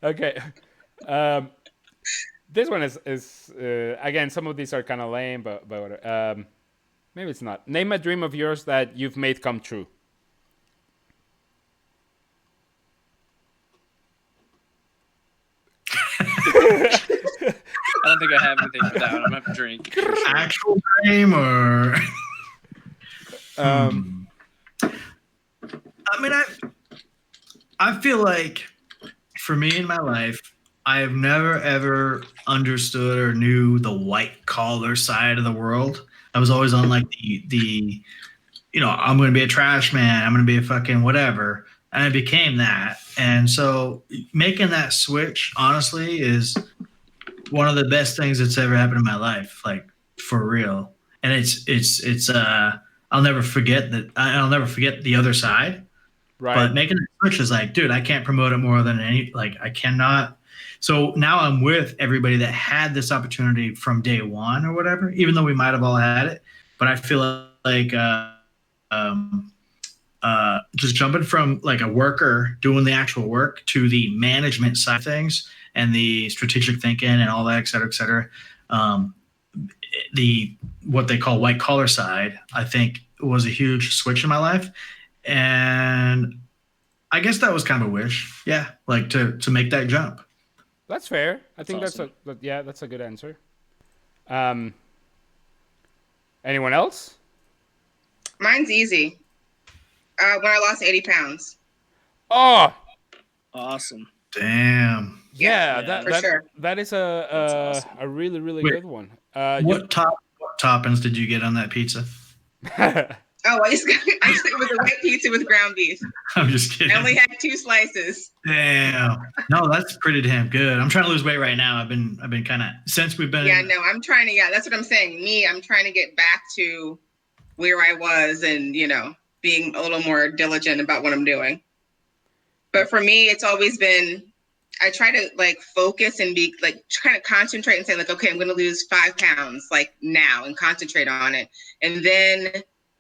okay. This one is again, some of these are kind of lame, but maybe it's not. Name a dream of yours that you've made come true. I don't think I have anything for that one. I'm gonna have to drink. For sure. Actual dream or I mean, I feel like for me in my life, I have never ever understood or knew the white collar side of the world. I was always on like the I'm going to be a trash man. I'm going to be a fucking whatever. And I became that. And so making that switch, honestly, is one of the best things that's ever happened in my life, like for real. And it's I'll never forget that. I'll never forget the other side. Right. But making the switch is like, dude, I can't promote it more than I cannot. So now I'm with everybody that had this opportunity from day one or whatever, even though we might have all had it. But I feel like just jumping from like a worker doing the actual work to the management side of things and the strategic thinking and all that, et cetera, et cetera. The what they call white collar side, I think, was a huge switch in my life. And I guess that was kind of a wish. Yeah. Like to make that jump. That's fair. I think awesome. that's a good answer. Anyone else? Mine's easy. When I lost 80 pounds. Oh, Awesome. Damn. yeah, for sure. that is awesome. a really Wait, good one. What toppings did you get on that pizza? Oh, I just it was a white pizza with ground beef. I'm just kidding. I only had 2 slices. Damn. No, that's pretty damn good. I'm trying to lose weight right now. I've been kind of since we've been. Yeah, no, I'm trying to. Yeah, that's what I'm saying. I'm trying to get back to where I was, and being a little more diligent about what I'm doing. But for me, it's always been. I try to like focus and be like kind of concentrate and say like, okay, I'm going to lose 5 pounds like now and concentrate on it, and then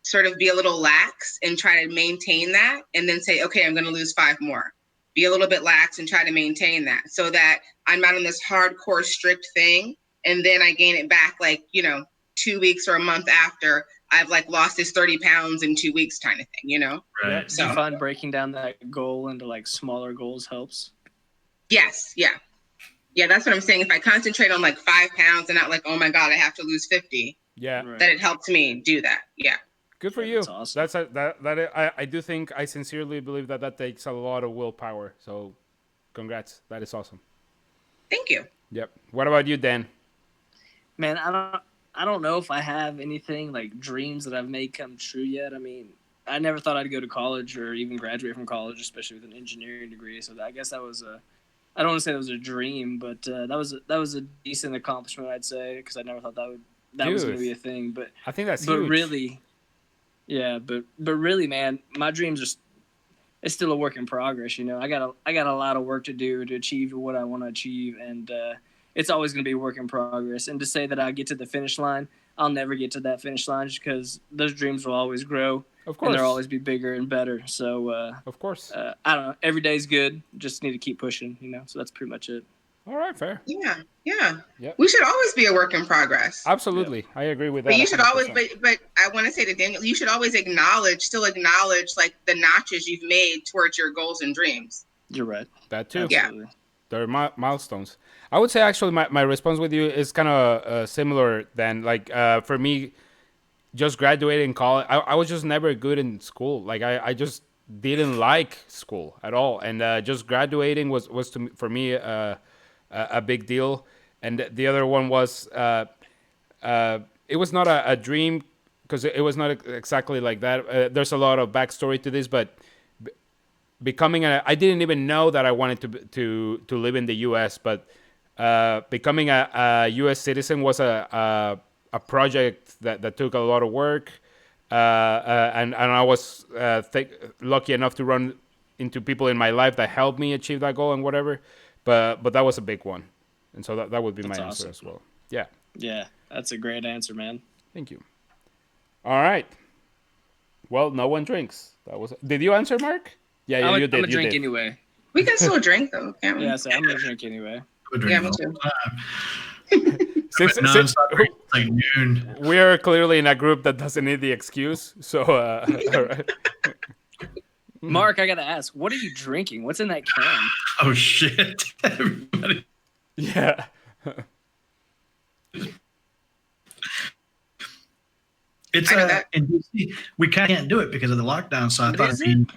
sort of be a little lax and try to maintain that, and then say, okay, I'm going to lose 5 more. Be a little bit lax and try to maintain that so that I'm not on this hardcore strict thing. And then I gain it back like, 2 weeks or a month after I've like lost this 30 pounds in 2 weeks kind of thing, Right. Do you find breaking down that goal into like smaller goals helps? Yes. Yeah. Yeah. That's what I'm saying. If I concentrate on like 5 pounds and not like, oh my God, I have to lose 50. Yeah. Right. That it helps me do that. Yeah. Good for you. That's awesome. I do think I sincerely believe that takes a lot of willpower. So, congrats. That is awesome. Thank you. Yep. What about you, Dan? Man, I don't know if I have anything like dreams that I've made come true yet. I mean, I never thought I'd go to college or even graduate from college, especially with an engineering degree. So I guess that was I don't want to say it was a dream, but that was a decent accomplishment, I'd say, because I never thought that was going to be a thing. But I think that's but huge. really, yeah, but really, man, my dreams it's still a work in progress. I got a lot of work to do to achieve what I want to achieve, and it's always going to be a work in progress. And to say that I get to the finish line, I'll never get to that finish line just because those dreams will always grow. Of course. And they'll always be bigger and better. So, of course. I don't know. Every day's good. Just need to keep pushing, So that's pretty much it. All right, fair. Yeah. Yep. We should always be a work in progress. Absolutely. Yep. I agree with that. But you should 100%. Always, but I want to say to Daniel, you should always still acknowledge like the notches you've made towards your goals and dreams. You're right. That too. Absolutely. Yeah. They're milestones. I would say actually my response with you is kind of similar than like for me, just graduating college. I was just never good in school. Like I just didn't like school at all. And just graduating was for me a big deal. And the other one was it was not a dream because it was not exactly like that. There's a lot of backstory to this, but I didn't even know that I wanted to live in the U.S., but becoming a U.S. citizen was a project that took a lot of work, and I was lucky enough to run into people in my life that helped me achieve that goal and whatever. But that was a big one, and so that would be my answer as well. Yeah. Yeah, that's a great answer, man. Thank you. All right. Well, no one drinks. Did you answer, Mark? Yeah, you did. I'm gonna drink anyway. We can still drink though, can't we? Yeah, so I'm gonna drink anyway. Yeah, me too. Since like noon. We are clearly in a group that doesn't need the excuse. So, all right. Mark, I gotta ask, what are you drinking? What's in that can? Oh shit! Everybody. Yeah. It's in DC, we can't do it because of the lockdown. So I thought it'd be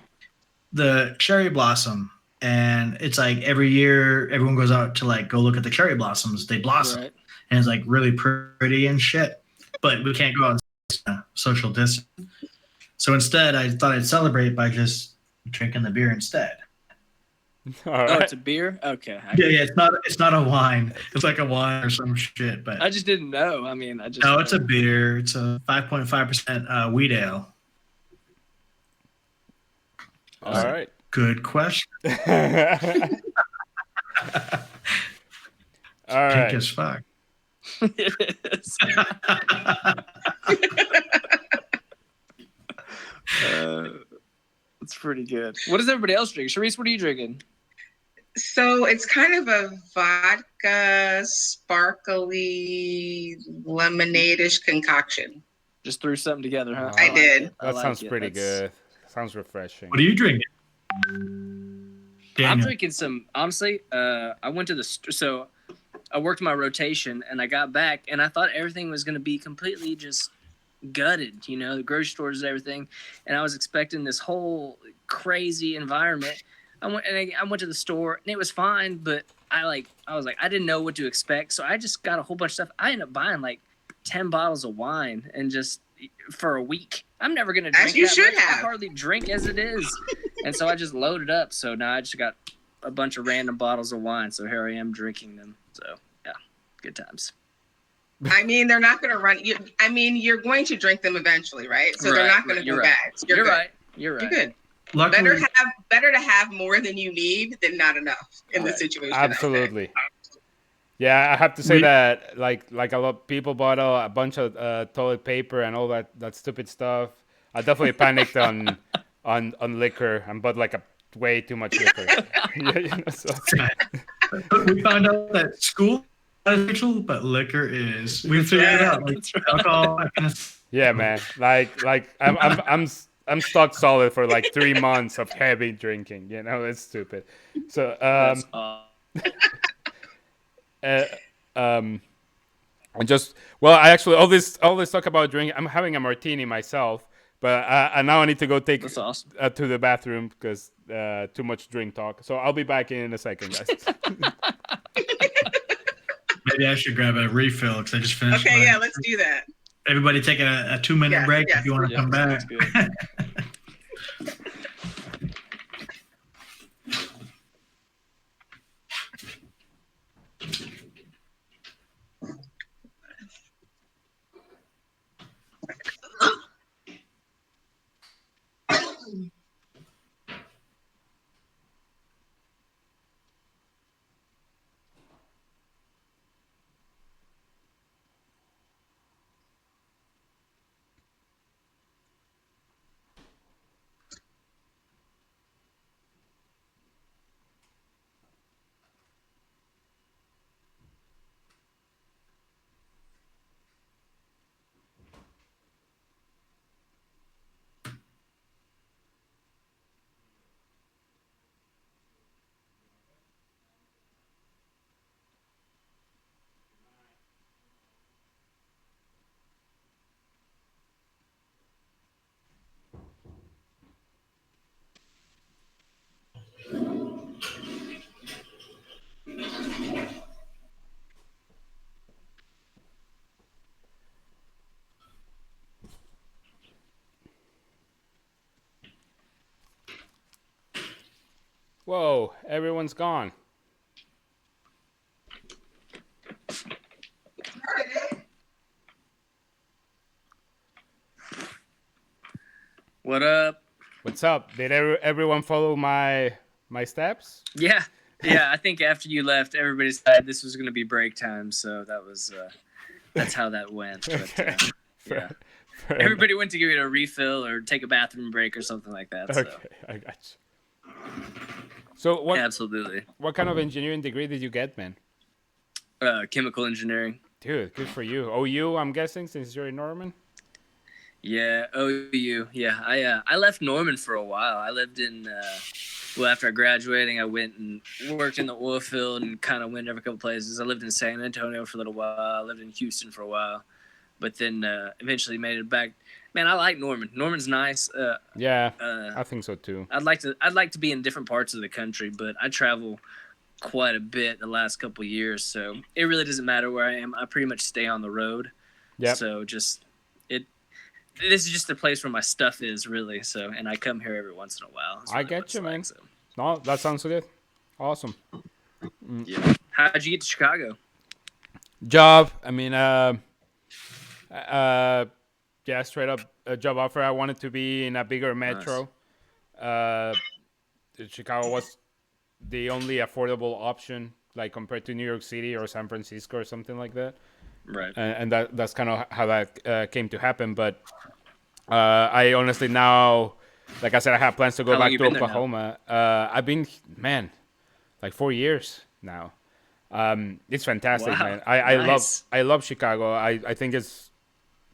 the cherry blossom, and it's like every year everyone goes out to like go look at the cherry blossoms. They blossom, right. And it's like really pretty and shit. But we can't go out and social distance. So instead, I thought I'd celebrate by just drinking the beer instead. All right. Oh, it's a beer? Okay. Yeah, it's not a wine. It's like a wine or some shit. But I just didn't know. I mean, it's a beer. It's a 5.5% wheat ale. All right. Good question. All right. Pink as fuck. It is. It's pretty good. What does everybody else drink? Sharice, what are you drinking? So it's kind of a vodka, sparkly, lemonade-ish concoction. Just threw something together, huh? I did. That sounds pretty good. Sounds refreshing. What are you drinking? Daniel. I'm drinking some, honestly, I went to the store, so I worked my rotation, and I got back, and I thought everything was going to be completely just gutted, the grocery stores and everything, and I was expecting this whole crazy environment. I went to the store, and it was fine, but I was like, I didn't know what to expect, so I just got a whole bunch of stuff. I ended up buying like 10 bottles of wine, and just for a week. I'm never gonna drink. As you should have. I hardly drink as it is, and so I just loaded up. So now I just got a bunch of random bottles of wine. So here I am drinking them. So yeah, good times. I mean, they're not gonna run you. I mean, you're going to drink them eventually, right? So they're not gonna go bad. You're right. You're right. You're good. Luckily, better to have more than you need than not enough in this situation. Absolutely. Yeah, I have to say that like a lot of people bought a bunch of toilet paper and all that stupid stuff. I definitely panicked on liquor and bought like way too much liquor. We found out that school is sexual, but liquor is. We figured it out. Like alcohol. Yeah, man. Like I'm stuck solid for like 3 months of heavy drinking. It's stupid. So I actually all this talk about drinking. I'm having a martini myself, but now I need to go take That's awesome. To the bathroom because too much drink talk. So I'll be back in a second, guys. Maybe I should grab a refill because I just finished. Okay, yeah, let's do that. Everybody take a 2-minute break if you want to come back. Whoa, everyone's gone. What up? What's up? Did everyone follow my steps? Yeah. I think after you left, everybody decided this was going to be break time, so that was that's how that went. But, Okay. yeah. Everybody went to give it a refill or take a bathroom break or something like that. So. Okay, I got you. So what? Absolutely. What kind of engineering degree did you get, man? Chemical engineering. Dude, good for you. OU, I'm guessing, since you're in Norman. Yeah, OU. Yeah, I left Norman for a while. I lived in. After graduating, I went and worked in the oil field and kind of went every couple places. I lived in San Antonio for a little while. I lived in Houston for a while, but then eventually made it back. Man, I like Norman. Norman's nice. Yeah, I think so too. I'd like to be in different parts of the country, but I travel quite a bit the last couple of years, so it really doesn't matter where I am. I pretty much stay on the road. Yeah. So this is just the place where my stuff is, really. So, and I come here every once in a while. I get you, man. So. No, that sounds good. Awesome. Yeah. How'd you get to Chicago? Job. I mean, yeah, straight up a job offer. I wanted to be in a bigger metro. Nice. Chicago was the only affordable option, like compared to New York City or San Francisco or something like that. Right. And that's kind of how that came to happen. But I honestly now, like I said, I have plans to go back to Oklahoma. I've been, man, like 4 years now. It's fantastic, man. I love Chicago. I think it's,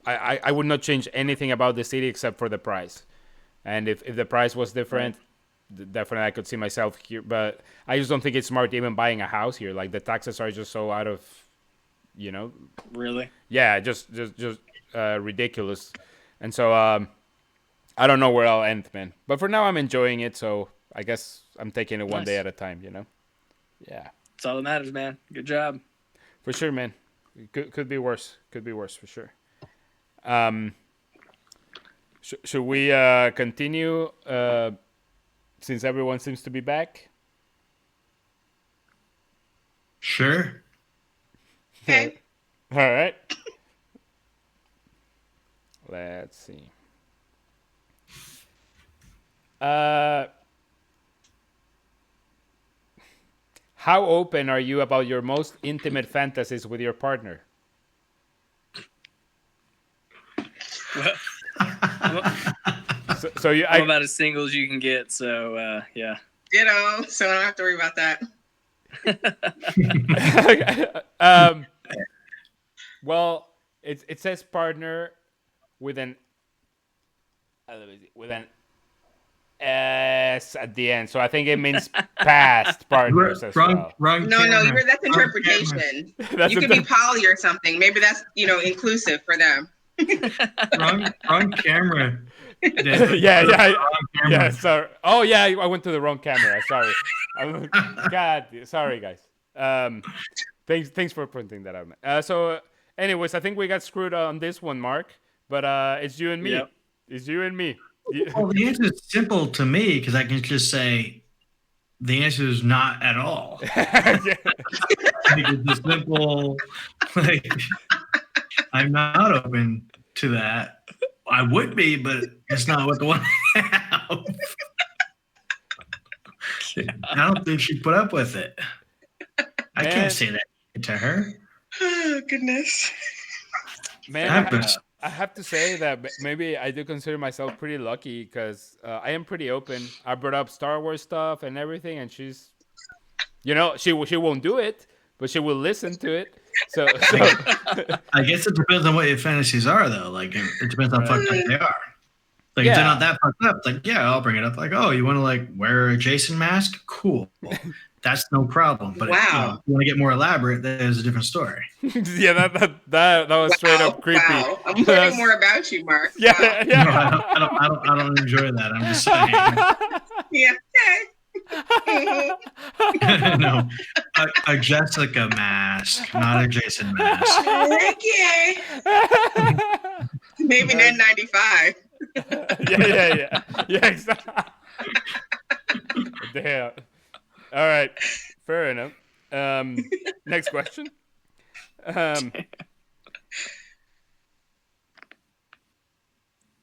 I would not change anything about the city except for the price. And if the price was different, definitely I could see myself here. But I just don't think it's smart even buying a house here. Like the taxes are just so out of, you know. Really? Yeah, just ridiculous. And so I don't know where I'll end, man. But for now, I'm enjoying it. So I guess I'm taking it one day at a time, you know. Yeah. That's all that matters, man. Good job. For sure, man. Could be worse. Could be worse for sure. Should we continue since everyone seems to be back? Sure. Okay. All right. Let's see. How open are you about your most intimate fantasies with your partner? So you, I'm about as single as you can get. So yeah. Ditto. So I don't have to worry about that. Well, it says partner with an S at the end, so I think it means past partners as well. Wrong. No, that's interpretation. You could be poly or something. Maybe that's inclusive for them. wrong camera. Yeah. Sorry. Oh yeah, I went to the wrong camera. Sorry. God, sorry guys. Thanks for pointing that out. So, anyways, I think we got screwed on this one, Mark. But it's you and me. Yep. It's you and me. Well, the answer is simple to me because I can just say the answer is not at all. Like, it's a simple. Like, I'm not open to that. I would be, but it's not what the one I have. I don't think she'd put up with it. I can't say that to her. Oh, goodness. Man, I have to say that maybe I do consider myself pretty lucky because I am pretty open. I brought up Star Wars stuff and everything, and she's, she won't do it, but she will listen to it. So I guess it depends on what your fantasies are, though. Like it depends on how fucked up they are. Like if they're not that fucked up, like yeah, I'll bring it up. Like, oh, you want to like wear a Jason mask? Cool. That's no problem. But if you want to get more elaborate, there's a different story. Yeah, that was straight up creepy. Wow. I'm learning more about you, Mark. Yeah, wow. Yeah. No, I don't enjoy that. I'm just saying. Yeah. No, a Jessica mask, not a Jason mask. Okay. Maybe an N95. Yeah, exactly. Damn. All right, fair enough. Next question.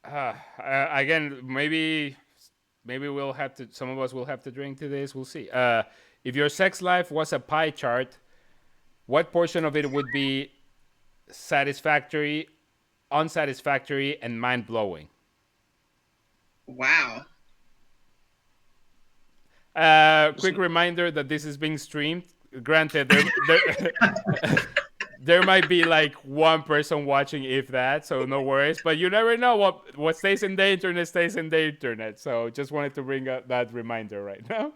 Again, maybe we'll have to. Some of us will have to drink to this. We'll see. If your sex life was a pie chart, what portion of it would be satisfactory, unsatisfactory, and mind blowing? Wow. Quick reminder that this is being streamed. Granted, there might be like one person watching, if that, so no worries. But you never know what stays in the internet stays in the internet. So just wanted to bring up that reminder right now.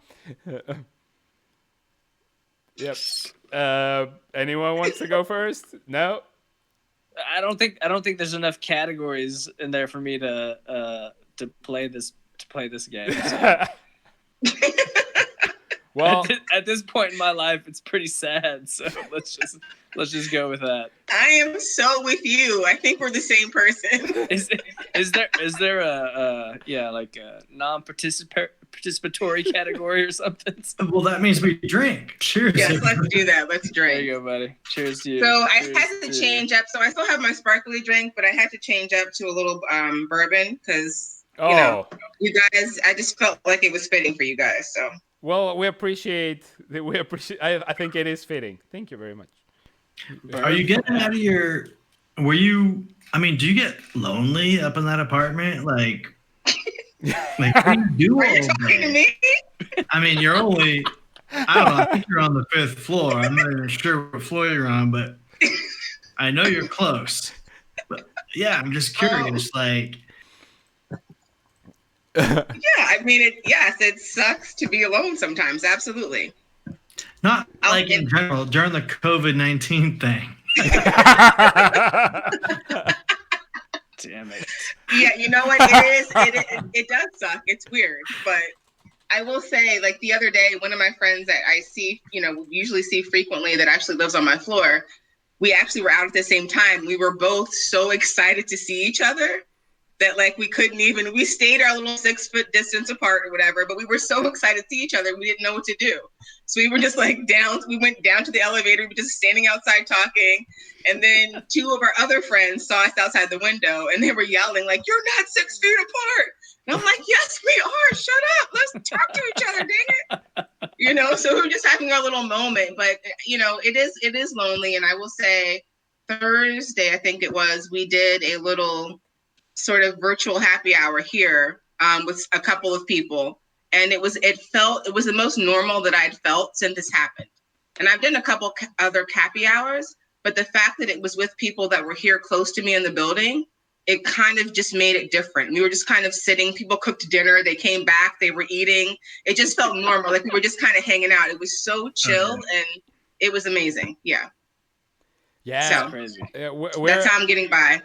Yep. Anyone wants to go first? No. I don't think there's enough categories in there for me to play this game. So. Well, at this point in my life, it's pretty sad. So let's just go with that. I am so with you. I think we're the same person. Is there a non-participatory category or something? Well, that means we drink. Cheers. Yes, let's do that. Let's drink. There you go, buddy. Cheers to you. So I had to change up. So I still have my sparkly drink, but I had to change up to a little bourbon because you guys. I just felt like it was fitting for you guys. So. Well, we appreciate. I think it is fitting. Thank you very much. Are you getting out of your? Were you? I mean, do you get lonely up in that apartment? Like what do you do? Are you talking to me? I mean, you're only. I don't know. I think you're on the 5th floor. I'm not even sure what floor you're on, but I know you're close. But yeah, I'm just curious. Like. Yeah, I mean, it sucks to be alone sometimes. Absolutely. Not like in general, during the COVID-19 thing. Damn it. Yeah, you know what? It does suck. It's weird. But I will say, like the other day, one of my friends that I see, usually see frequently that actually lives on my floor, we actually were out at the same time. We were both so excited to see each other that like we stayed our little 6-foot distance apart or whatever, but we were so excited to see each other, we didn't know what to do. So we were just like we went down to the elevator, we were just standing outside talking. And then 2 of our other friends saw us outside the window and they were yelling like, "You're not 6 feet apart." And I'm like, "Yes, we are. Shut up. Let's talk to each other, dang it." So we were just having our little moment, but it is lonely. And I will say Thursday, I think it was, we did a little sort of virtual happy hour here with a couple of people. And it was the most normal that I'd felt since this happened. And I've done a couple other happy hours, but the fact that it was with people that were here close to me in the building, it kind of just made it different. We were just kind of sitting, people cooked dinner, they came back, they were eating. It just felt normal. Like we were just kind of hanging out. It was so chilled and it was amazing. Yeah. Yeah. So crazy. That's how I'm getting by.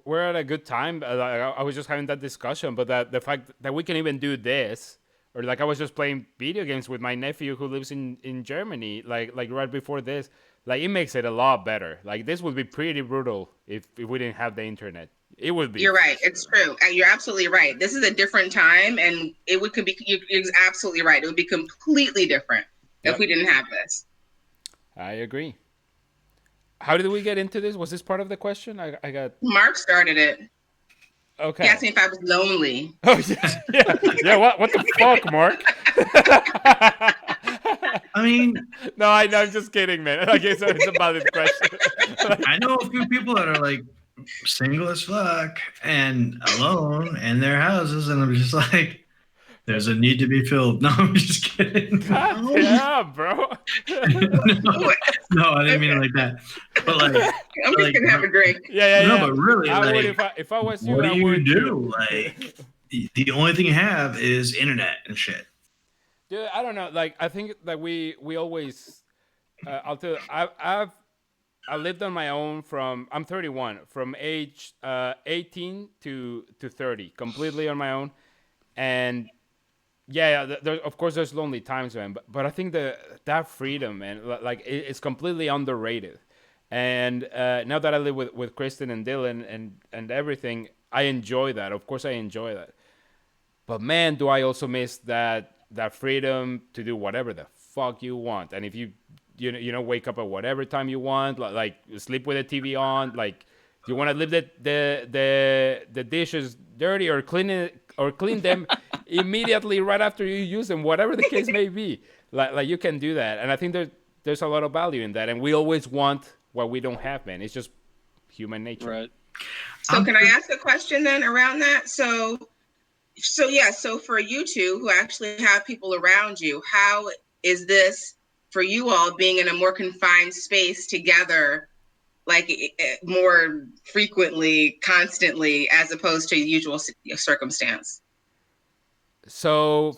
We're at a good time. I was just having that discussion, but the fact that we can even do this, or like I was just playing video games with my nephew who lives in Germany, like right before this, like it makes it a lot better. Like this would be pretty brutal if we didn't have the internet. It would be. You're right. It's true. You're absolutely right. This is a different time, and you're absolutely right. It would be completely different if we didn't have this. I agree. How did we get into this? Was this part of the question? I got. Mark started it. Okay. He asked me if I was lonely. Oh yeah. What the fuck, Mark? I mean, no, I'm just kidding, man. I guess it's a valid question. I know a few people that are like single as fuck and alone in their houses, and I'm just like, there's a need to be filled. No, I'm just kidding. God damn, bro. no, I didn't mean it like that. But like, I'm just gonna have a drink. Yeah. No, but really, I like, would if I was you. What I do you would do? too. Like, the only thing you have is internet and shit. Dude, I don't know. Like, I think that we always. I'll tell you, I lived on my own I'm 31, from age 18 to 30, completely on my own, and. Yeah, of course there's lonely times, man. But I think that freedom, man, like it's completely underrated. And now that I live with Kristen and Dylan and everything, I enjoy that. Of course, I enjoy that. But man, do I also miss that that freedom to do whatever the fuck you want. And if you wake up at whatever time you want, like sleep with the TV on, like you want to leave the dishes dirty or clean them immediately right after you use them, whatever the case may be. Like you can do that, and I think there's a lot of value in that. And we always want what we don't have, man. It's just human nature. Right. So can I ask a question then around that? So for you two who actually have people around you, how is this for you all being in a more confined space together, like more frequently, constantly, as opposed to usual circumstance? So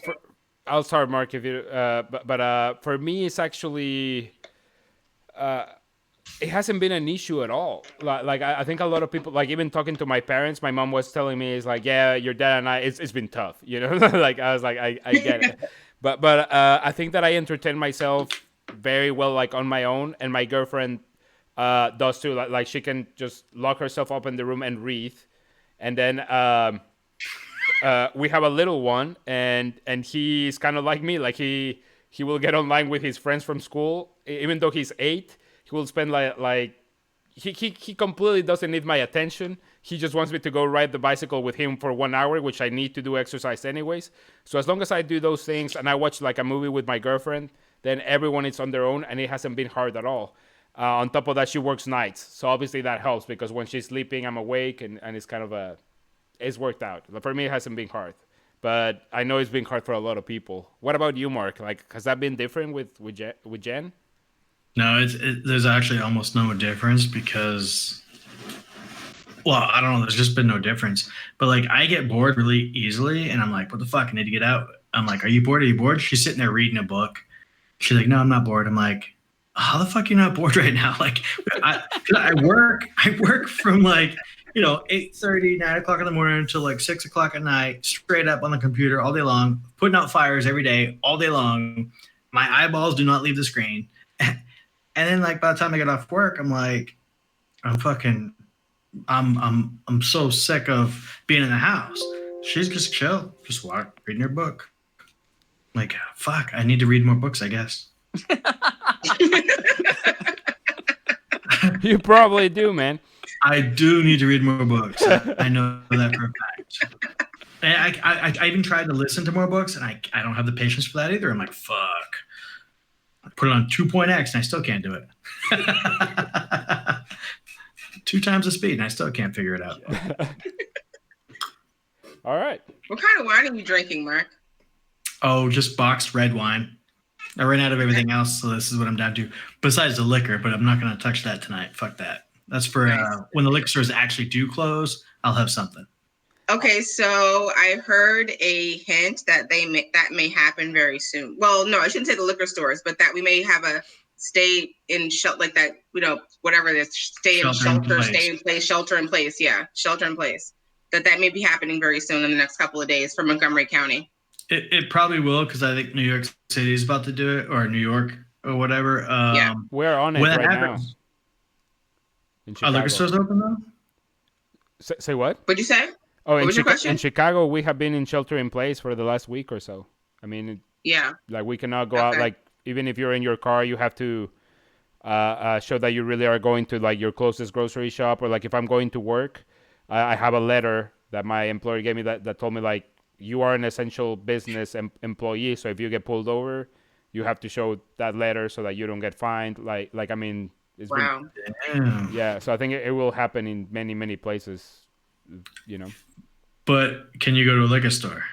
I'll start, Mark, if you. But for me, it's actually. It hasn't been an issue at all. Like I think a lot of people, like even talking to my parents, my mom was telling me, it's like, yeah, your dad and I, it's been tough, Like I was like, I get it, but I think that I entertain myself very well, like on my own, and my girlfriend does too. Like she can just lock herself up in the room and read, and then we have a little one, and he's kind of like me. Like he will get online with his friends from school, even though he's 8. He will spend like he completely doesn't need my attention. He just wants me to go ride the bicycle with him for 1 hour, which I need to do exercise anyways. So as long as I do those things and I watch like a movie with my girlfriend, then everyone is on their own, and it hasn't been hard at all. On top of that, she works nights, so obviously that helps, because when she's sleeping, I'm awake, and it's kind of it's worked out. But for me, it hasn't been hard, but I know it's been hard for a lot of people. What about you, Mark? Like, has that been different with Jen? No, there's actually almost no difference because, well, I don't know. There's just been no difference. But like, I get bored really easily, and I'm like, what the fuck? I need to get out. I'm like, are you bored? Are you bored? She's sitting there reading a book. She's like, no, I'm not bored. I'm like, how the fuck are you not bored right now? Like, I work from like, 8:30, 9 o'clock in the morning until like 6 o'clock at night, straight up on the computer all day long, putting out fires every day, all day long. My eyeballs do not leave the screen. And then like by the time I get off work, I'm like, I'm so sick of being in the house. She's just chill, just reading her book. I'm like, fuck, I need to read more books, I guess. You probably do, man. I do need to read more books. I know that for a fact. And I even tried to listen to more books, and I don't have the patience for that either. I'm like, fuck. I put it on 2.x, and I still can't do it. 2 times the speed, and I still can't figure it out. All right. What kind of wine are you drinking, Mark? Oh, just boxed red wine. I ran out of everything else, so this is what I'm down to. Besides the liquor, but I'm not going to touch that tonight. Fuck that. That's for when the liquor stores actually do close, I'll have something. Okay, so I've heard a hint that that may happen very soon. Well, no, I shouldn't say the liquor stores, but that we may have a stay in like that, whatever it is, stay in place, shelter in place. Yeah, shelter in place. That may be happening very soon in the next couple of days for Montgomery County. It probably will, because I think New York City is about to do it, or New York or whatever. Yeah, we're on it right now. Are liquor stores open though? Say what? What'd you say? Oh, in Chicago, we have been in shelter in place for the last week or so. I mean, yeah, like we cannot go out. Like even if you're in your car, you have to show that you really are going to like your closest grocery shop, or like if I'm going to work, I have a letter that my employer gave me that told me like you are an essential business employee, so if you get pulled over, you have to show that letter so that you don't get fined. Like I mean, it's wow. Yeah. So I think it will happen in many places. But can you go to a liquor store?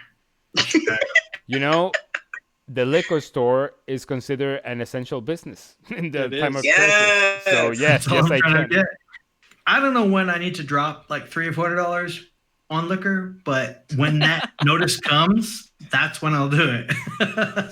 The liquor store is considered an essential business in the time of crisis. So yes, I can. I don't know when I need to drop like $300 or $400 on liquor, but when that notice comes, that's when I'll do it.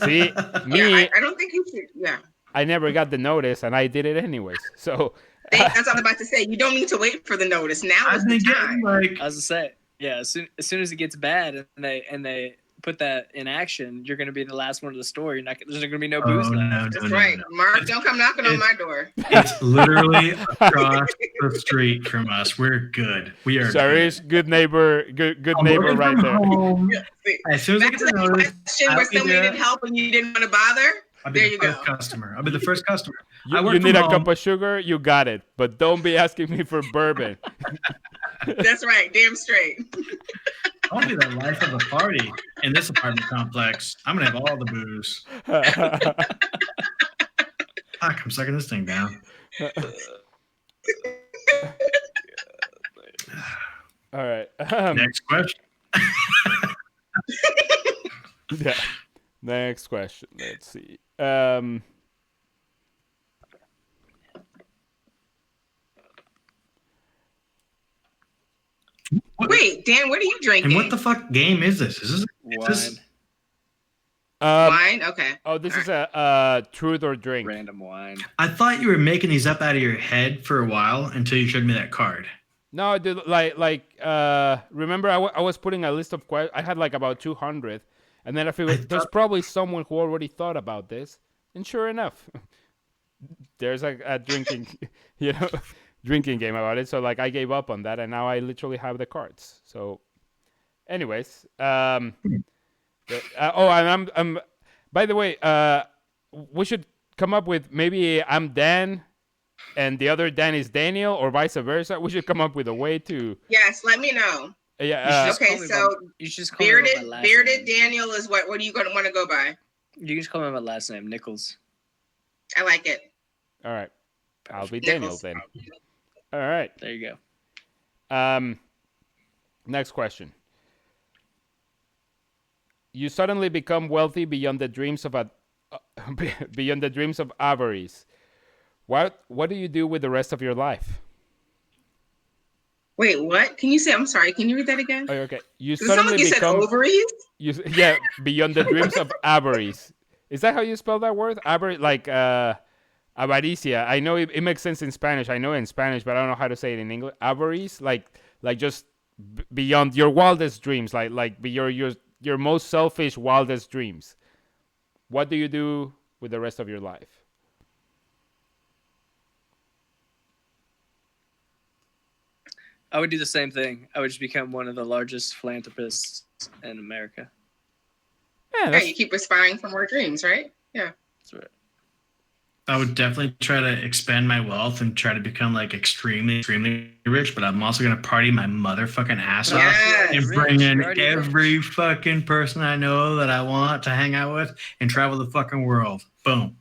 See, I don't think you should. Yeah. I never got the notice, and I did it anyways. So that's what I'm about to say. You don't need to wait for the notice. Now is the time. I was to say, yeah. As soon as it gets bad, and they put that in action, you're going to be the last one of the store. You're not. There's going to be no booze left. No, That's right. no. Mark, don't come knocking on my door. It's literally across the street from us. We're good. We are. Sorry, good neighbor. Good neighbor right there. As soon as I get to know this, question where somebody needed help and you didn't want to bother. There you go. Customer. I'll be the first customer. You need a cup of sugar, you got it. But don't be asking me for bourbon. That's right. Damn straight. I'll be the life of the party in this apartment complex. I'm going to have all the booze. I'm sucking this thing down. All right. Next question. Yeah. Next question. Let's see. Wait, Dan, what are you drinking? And what the fuck game is this? Is this wine? Okay. Oh, this is a truth or drink. Random wine. I thought you were making these up out of your head for a while until you showed me that card. No, dude, remember I was putting a list of questions. I had like about 200, and then I figured there's probably someone who already thought about this, and sure enough, there's a drinking, drinking game about it. So like I gave up on that, and now I literally have the cards. So, anyways, and I'm by the way, we should come up with maybe I'm Dan. And the other Dan is Daniel, or vice versa. We should come up with a way to. Yes, let me know. Yeah. Okay, so you just bearded Daniel is what? What are you going to want to go by? You can just call me my last name, Nichols. I like it. All right, I'll be Daniel then. All right, there you go. Next question. You suddenly become wealthy beyond the dreams of avarice. What do you do with the rest of your life? Wait, what? Can you say? I'm sorry. Can you read that again? Oh, okay. You suddenly become ovaries. Beyond the dreams of avarice. Is that how you spell that word? Avarice, like avaricia. I know it makes sense in Spanish. I know it in Spanish, but I don't know how to say it in English. Avarice, like just beyond your wildest dreams, like your most selfish, wildest dreams. What do you do with the rest of your life? I would do the same thing. I would just become one of the largest philanthropists in America. Yeah, you keep aspiring for more dreams, right? Yeah. That's right. I would definitely try to expand my wealth and try to become like extremely, extremely rich, but I'm also going to party my motherfucking ass off and bring in every fucking person I know that I want to hang out with and travel the fucking world. Boom.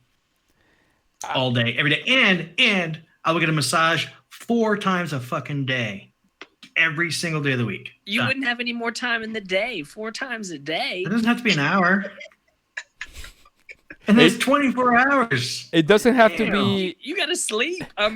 All day, every day. And I will get a massage 4 times a fucking day. Every single day of the week. You wouldn't have any more time in the day. 4 times a day. It doesn't have to be an hour. And there's 24 hours. It doesn't have to be. You got to sleep. I mean.